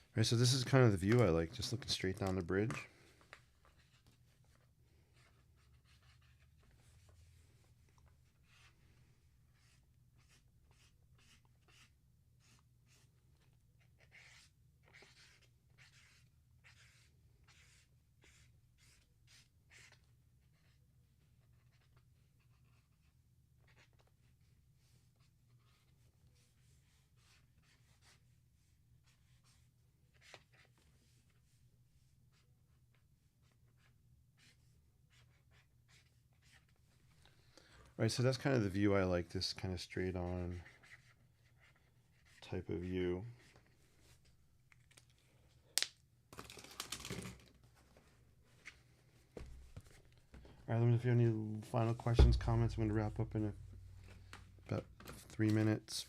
All right, so this is kind of the view I like, just looking straight down the bridge. All right, so that's kind of the view I like, this kind of straight on type of view. All right, let me know if you have any final questions, comments. I'm going to wrap up in about 3 minutes.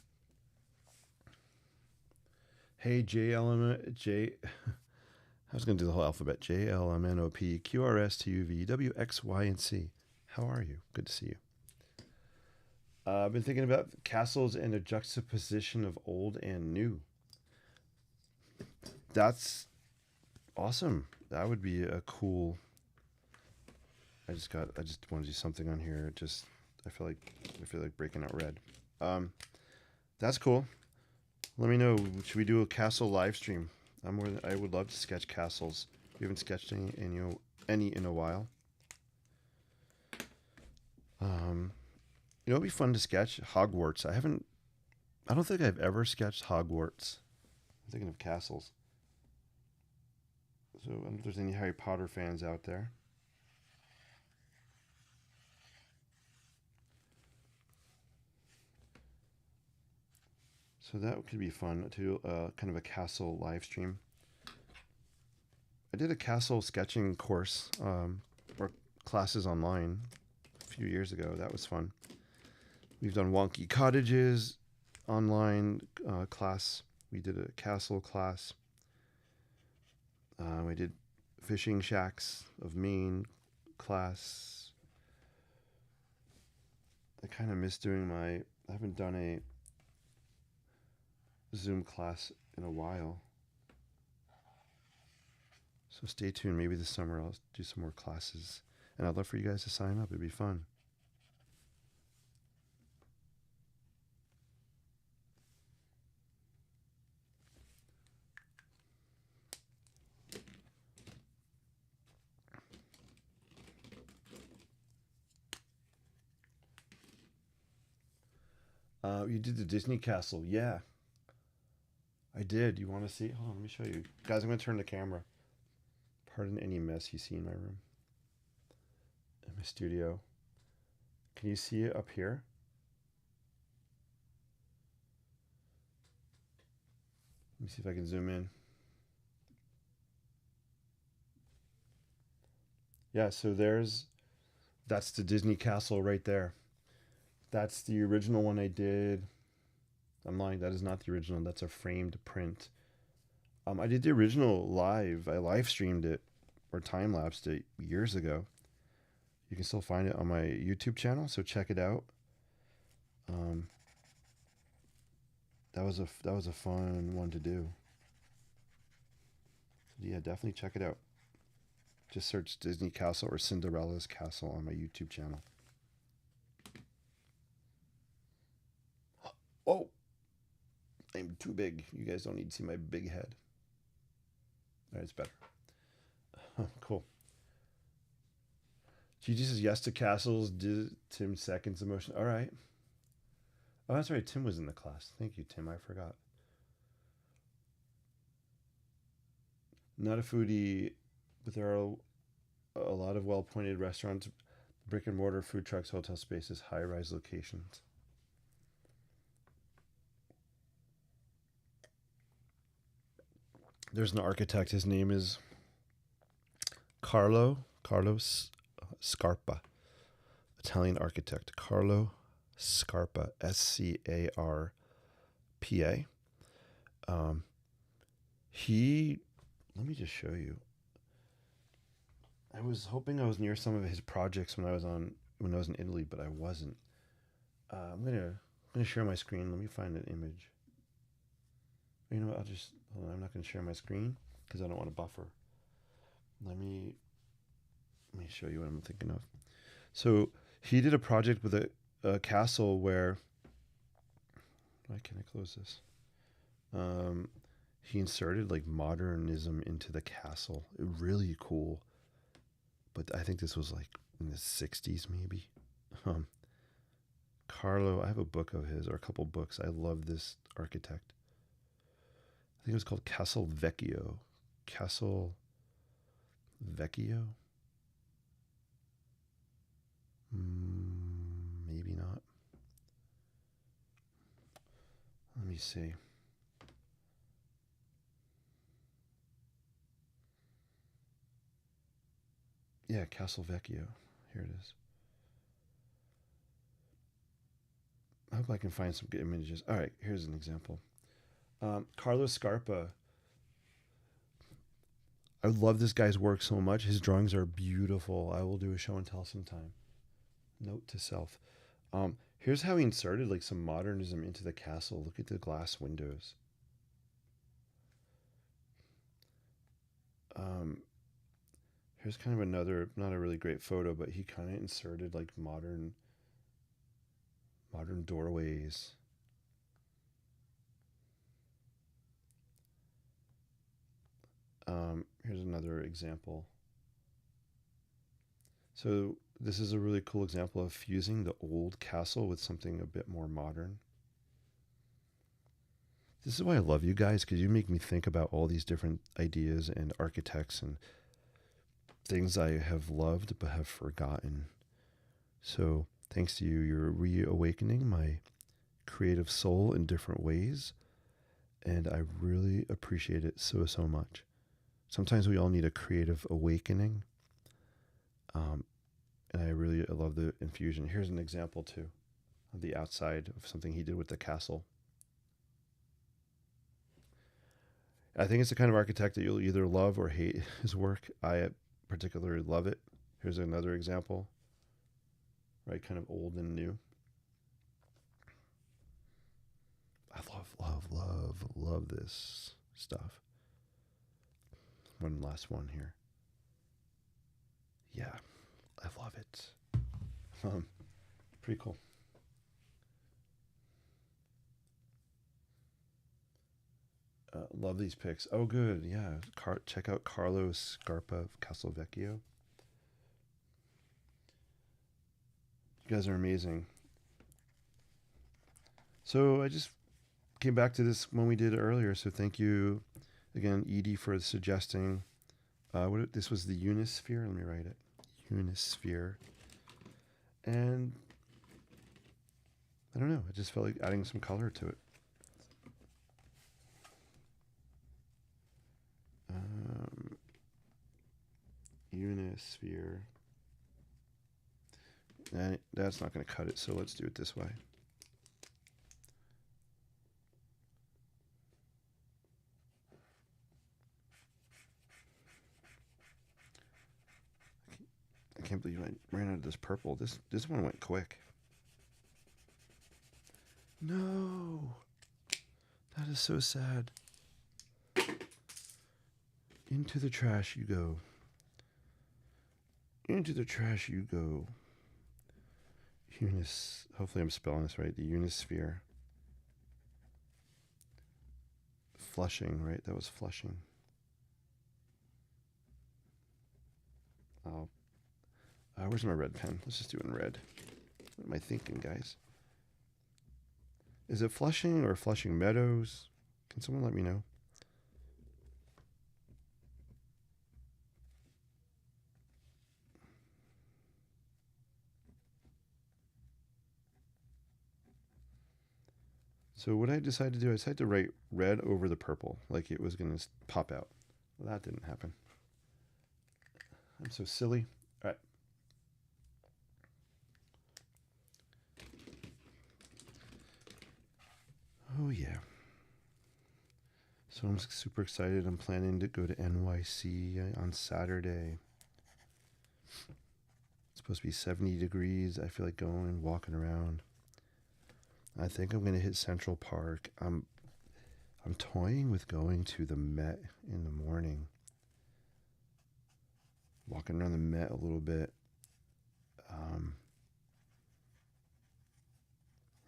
Hey, I was going to do the whole alphabet. JLMNOP, QRS, TUV, WX, Y, and C. How are you? Good to see you. I've been thinking about castles and the juxtaposition of old and new. That's awesome. That would be a cool. I just want to do something on here. I feel like breaking out red. That's cool. Let me know. Should we do a castle live stream? I would love to sketch castles. We haven't sketched any in a while. It'd be fun to sketch Hogwarts. I don't think I've ever sketched Hogwarts. I'm thinking of castles. So I don't know if there's any Harry Potter fans out there. So that could be fun to do kind of a castle live stream. I did a castle sketching course or classes online a few years ago. That was fun. We've done wonky cottages online class. We did a castle class. We did fishing shacks of Maine class. I kind of miss doing I haven't done a Zoom class in a while. So stay tuned. Maybe this summer I'll do some more classes. And I'd love for you guys to sign up. It'd be fun. You did the Disney castle. Yeah, I did. You want to see? Hold on, let me show you. Guys, I'm going to turn the camera. Pardon any mess you see in my room, in my studio. Can you see it up here? Let me see if I can zoom in. Yeah, so that's the Disney castle right there. That's the original one I did. I'm lying, that is not the original. That's a framed print. I did the original live. I live streamed it or time lapsed it years ago. You can still find it on my YouTube channel, so check it out. Um, that was a fun one to do. So yeah, definitely check it out. Just search Disney Castle or Cinderella's Castle on my YouTube channel. Oh, I'm too big. You guys don't need to see my big head. All right, it's better. Cool. Gigi says yes to castles. Tim seconds emotion. All right. Oh, that's right. Tim was in the class. Thank you, Tim. I forgot. Not a foodie, but there are a lot of well-pointed restaurants, brick and mortar, food trucks, hotel spaces, high-rise locations. There's an architect. His name is Carlos Scarpa, Italian architect. Carlo Scarpa, Scarpa. He, let me just show you. I was hoping I was near some of his projects when I was in Italy, but I wasn't. I'm gonna share my screen. Let me find an image. You know what? Hold on. I'm not gonna share my screen because I don't want to buffer. Let me show you what I'm thinking of. So he did a project with a castle where. Why can't I close this? He inserted like modernism into the castle. Really cool. But I think this was like in the 60s, maybe. Um, Carlo, I have a book of his, or a couple books. I love this architect. I think it was called Castle Vecchio. Castle Vecchio? Maybe not. Let me see. Yeah, Castle Vecchio. Here it is. I hope I can find some good images. All right, here's an example. Carlos Scarpa. I love this guy's work so much. His drawings are beautiful. I will do a show and tell sometime. Note to self. Here's how he inserted like some modernism into the castle. Look at the glass windows. Um, Here's kind of another, not a really great photo, but he kind of inserted like modern doorways. Here's another example. So this is a really cool example of fusing the old castle with something a bit more modern. This is why I love you guys, because you make me think about all these different ideas and architects and things I have loved but have forgotten. So thanks to you, you're reawakening my creative soul in different ways. And I really appreciate it so much. Sometimes we all need a creative awakening. And I love the infusion. Here's an example too of the outside of something he did with the castle. I think it's the kind of architect that you'll either love or hate his work. I particularly love it. Here's another example, right? Kind of old and new. I love this stuff. One last one here. Yeah, I love it. Pretty cool. Love these pics. Oh, good. Yeah. Check out Carlos Scarpa of Castelvecchio. You guys are amazing. So I just came back to this when we did earlier. So thank you again, Edie, for suggesting. This was the Unisphere. Let me write it. Unisphere. And I don't know. I just felt like adding some color to it. Unisphere. And that's not going to cut it, so let's do it this way. I can't believe I ran out of this purple. This one went quick. No. That is so sad. Into the trash you go. Into the trash you go. Hopefully I'm spelling this right. The Unisphere. Flushing, right? That was Flushing. Oh. Where's my red pen? Let's just do it in red. What am I thinking, guys? Is it Flushing or Flushing Meadows? Can someone let me know? So what I decided to do, I decided to write red over the purple, like it was going to pop out. Well, that didn't happen. I'm so silly. All right. Oh, yeah. So I'm super excited. I'm planning to go to NYC on Saturday. It's supposed to be 70 degrees. I feel like going and walking around. I think I'm going to hit Central Park. I'm toying with going to the Met in the morning. Walking around the Met a little bit.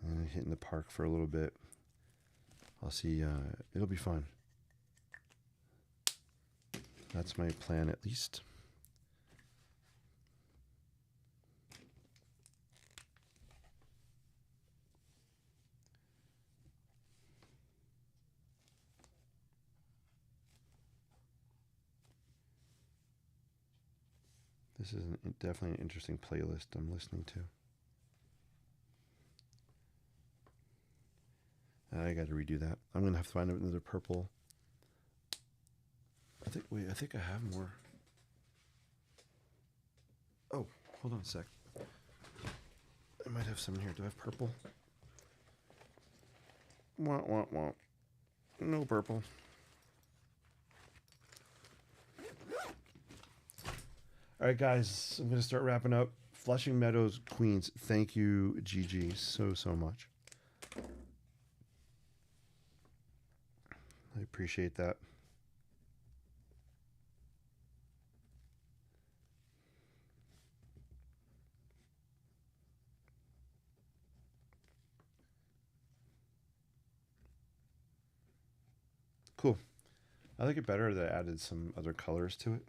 And hitting the park for a little bit. I'll see. It'll be fun. That's my plan, at least. This is definitely an interesting playlist I'm listening to. I got to redo that. I'm gonna have to find another purple. I think I have more. Oh, hold on a sec. I might have some in here. Do I have purple? Wah, wah, wah. No purple. All right, guys. I'm gonna start wrapping up. Flushing Meadows, Queens. Thank you, Gigi, so much. I appreciate that. Cool. I like it better that I added some other colors to it.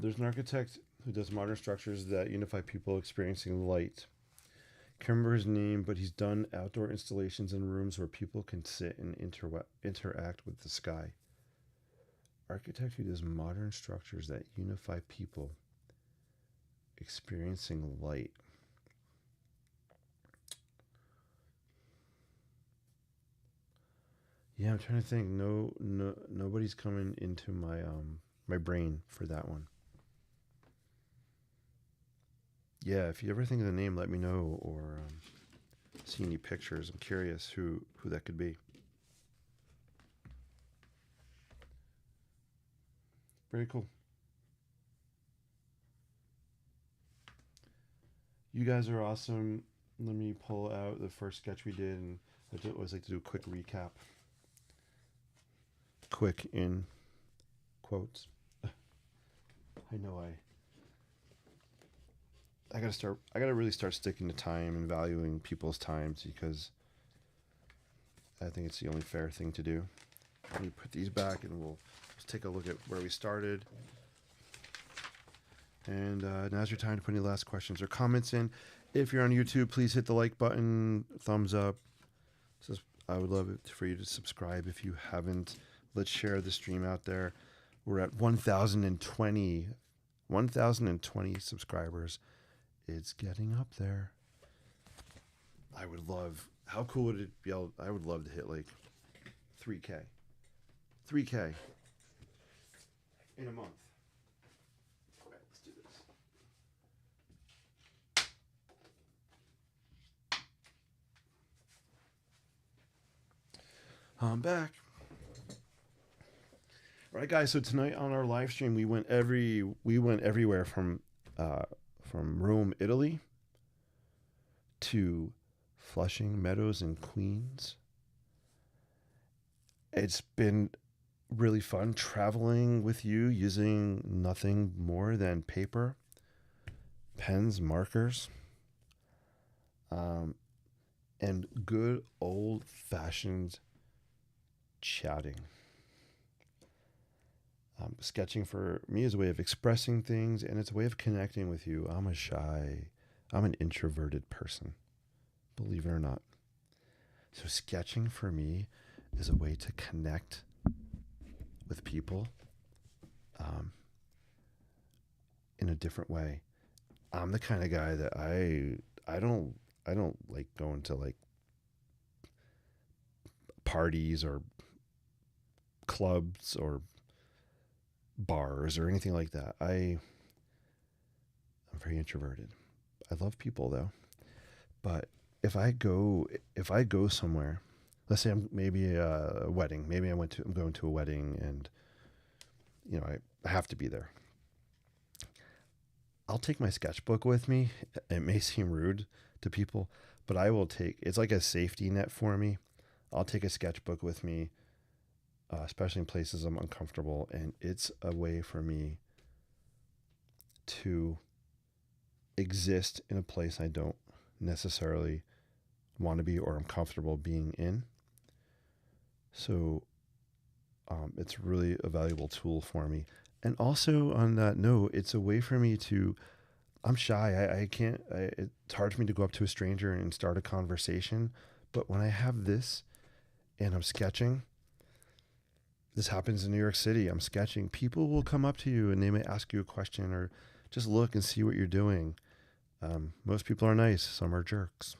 There's an architect who does modern structures that unify people experiencing light. Can't remember his name, but he's done outdoor installations in rooms where people can sit and interact with the sky. Architect who does modern structures that unify people experiencing light. Yeah, I'm trying to think. Nobody's coming into my brain for that one. Yeah, if you ever think of the name, let me know, or see any pictures. I'm curious who that could be. Very cool. You guys are awesome. Let me pull out the first sketch we did, and I always like to do a quick recap. Quick in quotes. I know I gotta really start sticking to time and valuing people's times, because I think it's the only fair thing to do. Let me put these back and we'll take a look at where we started. And now's your time to put any last questions or comments in. If you're on YouTube, please hit the like button, thumbs up. I would love it for you to subscribe if you haven't. Let's share the stream out there. We're at 1,020 subscribers. It's getting up there. I would love, how cool would it be? I would love to hit like 3K. 3K in a month. All right, let's do this. I'm back. All right, guys. So tonight on our live stream, we went everywhere from Rome, Italy, to Flushing Meadows in Queens. It's been really fun traveling with you using nothing more than paper, pens, markers, and good old-fashioned chatting. Sketching for me is a way of expressing things, and it's a way of connecting with you. I'm an introverted person, believe it or not. So sketching for me is a way to connect with people in a different way. I'm the kind of guy that I don't like going to like parties or clubs or bars or anything like that. I'm very introverted. I love people though. But if I go somewhere, let's say I'm maybe a wedding, I'm going to a wedding and I have to be there. I'll take my sketchbook with me. It may seem rude to people, but it's like a safety net for me. I'll take a sketchbook with me, especially in places I'm uncomfortable, and it's a way for me to exist in a place I don't necessarily want to be or I'm comfortable being in. So it's really a valuable tool for me. And also on that note, it's a way for me to, I'm shy. I can't, it's hard for me to go up to a stranger and start a conversation. But when I have this and I'm sketching, this happens in New York City. I'm sketching. People will come up to you and they may ask you a question or just look and see what you're doing. Most people are nice. Some are jerks.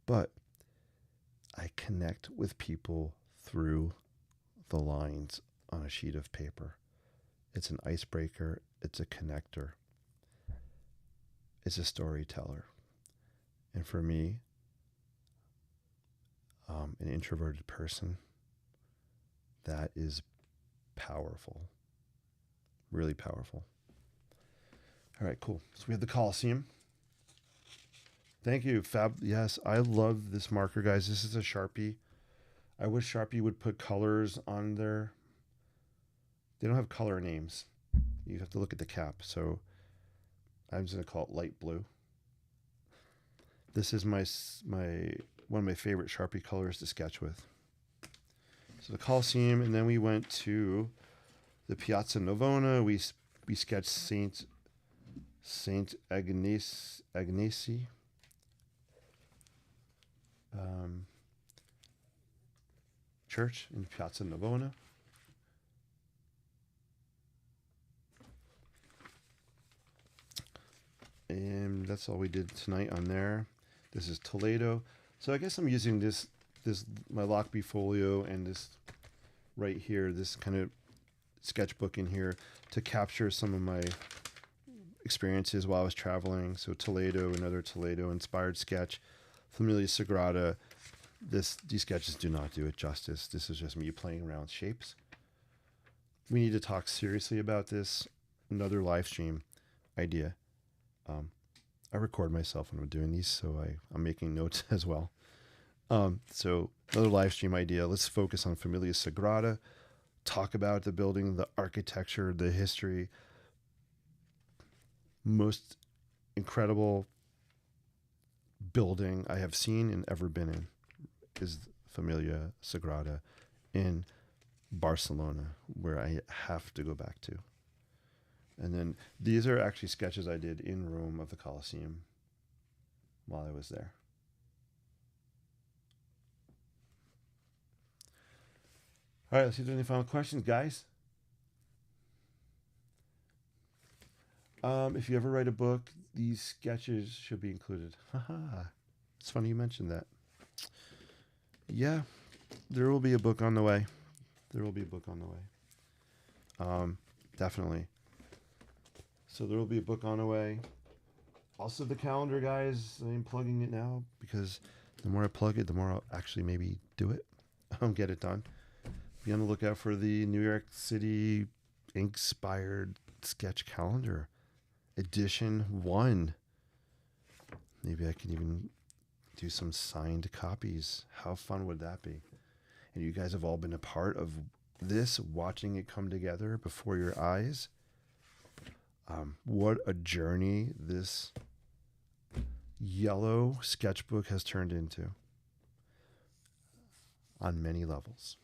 But I connect with people through the lines on a sheet of paper. It's an icebreaker. It's a connector. It's a storyteller. And for me, an introverted person, that is powerful. Really powerful. All right, cool. So we have the Coliseum. Thank you, Fab. Yes, I love this marker, guys. This is a Sharpie. I wish Sharpie would put colors on there. They don't have color names. You have to look at the cap. So I'm just going to call it light blue. This is my one of my favorite Sharpie colors to sketch with. So the Coliseum, and then we went to the Piazza Navona. We sketched Saint Agnesi. Church in Piazza Navona. And that's all we did tonight on there. This is Toledo. So I guess I'm using this my Lockby folio and this right here, this kind of sketchbook in here to capture some of my experiences while I was traveling. So Toledo, another Toledo inspired sketch. Familia Sagrada. These sketches do not do it justice. This is just me playing around with shapes. We need to talk seriously about this. Another live stream idea. I record myself when I'm doing these, so I'm making notes as well. So another live stream idea. Let's focus on Familia Sagrada. Talk about the building, the architecture, the history. Most incredible building I have seen and ever been in is Familia Sagrada in Barcelona, where I have to go back to. And then these are actually sketches I did in Rome of the Colosseum while I was there. All right, let's see if there's any final questions, guys. If you ever write a book, these sketches should be included. Haha. It's funny you mentioned that. Yeah, there will be a book on the way. There will be a book on the way. Definitely. So there will be a book on the way. Also, the calendar, guys. I'm plugging it now because the more I plug it, the more I'll actually maybe do it. Get it done. Be on the lookout for the New York City Inkspired sketch calendar, edition 1. Maybe I can even do some signed copies. How fun would that be? And you guys have all been a part of this, watching it come together before your eyes. What a journey this yellow sketchbook has turned into on many levels.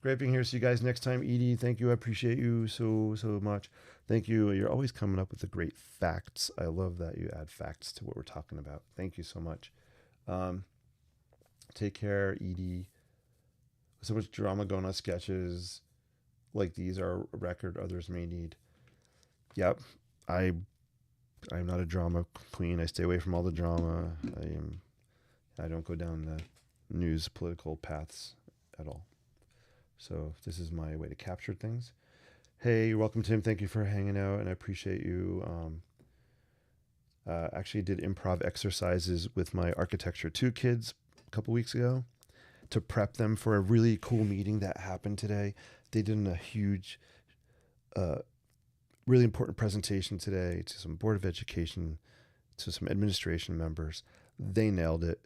Great being here. See you guys next time. Edie, thank you. I appreciate you so much. Thank you. You're always coming up with the great facts. I love that you add facts to what we're talking about. Thank you so much. Take care, Edie. So much drama going on sketches. Like these are a record others may need. Yep. I'm not a drama queen. I stay away from all the drama. I don't go down the news political paths at all. So this is my way to capture things. Hey, you're welcome, Tim. Thank you for hanging out, and I appreciate you. Actually did improv exercises with my Architecture 2 kids a couple weeks ago to prep them for a really cool meeting that happened today. They did a huge, really important presentation today to some Board of Education, to some administration members. They nailed it,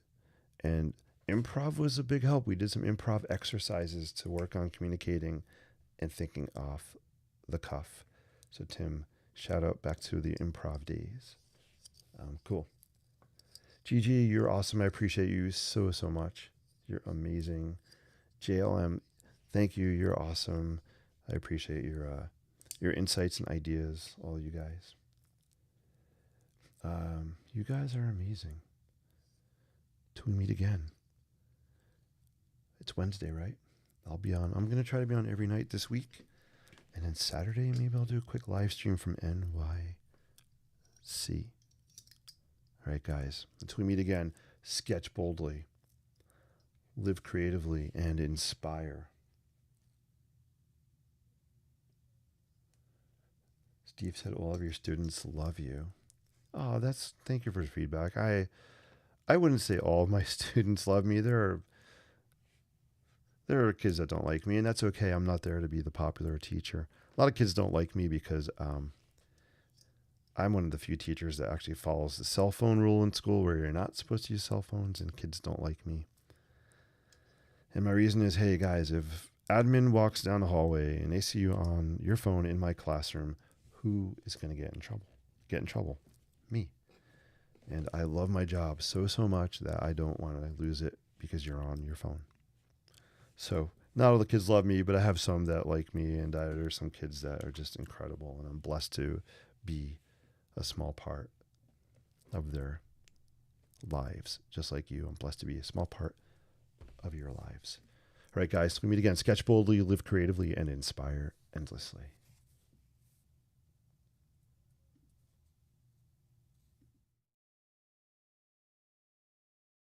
and improv was a big help. We did some improv exercises to work on communicating and thinking off the cuff. So Tim, shout out back to the improv days. Cool. Gigi, you're awesome. I appreciate you so much. You're amazing. JLM, thank you. You're awesome. I appreciate your insights and ideas, all you guys. You guys are amazing. Till we meet again. It's Wednesday, right? I'll be on. I'm going to try to be on every night this week. And then Saturday, maybe I'll do a quick live stream from NYC. All right, guys. Until we meet again, sketch boldly, live creatively, and inspire. Steve said all of your students love you. Oh, thank you for the feedback. I wouldn't say all of my students love me. There are kids that don't like me, and that's okay. I'm not there to be the popular teacher. A lot of kids don't like me because I'm one of the few teachers that actually follows the cell phone rule in school where you're not supposed to use cell phones, and kids don't like me. And my reason is, hey, guys, if admin walks down the hallway and they see you on your phone in my classroom, who is going to get in trouble? Get in trouble? Me. And I love my job so much that I don't want to lose it because you're on your phone. So not all the kids love me, but I have some that like me, and there's some kids that are just incredible, and I'm blessed to be a small part of their lives. Just like you, I'm blessed to be a small part of your lives. All right, guys, we meet again. Sketch boldly, live creatively, and inspire endlessly.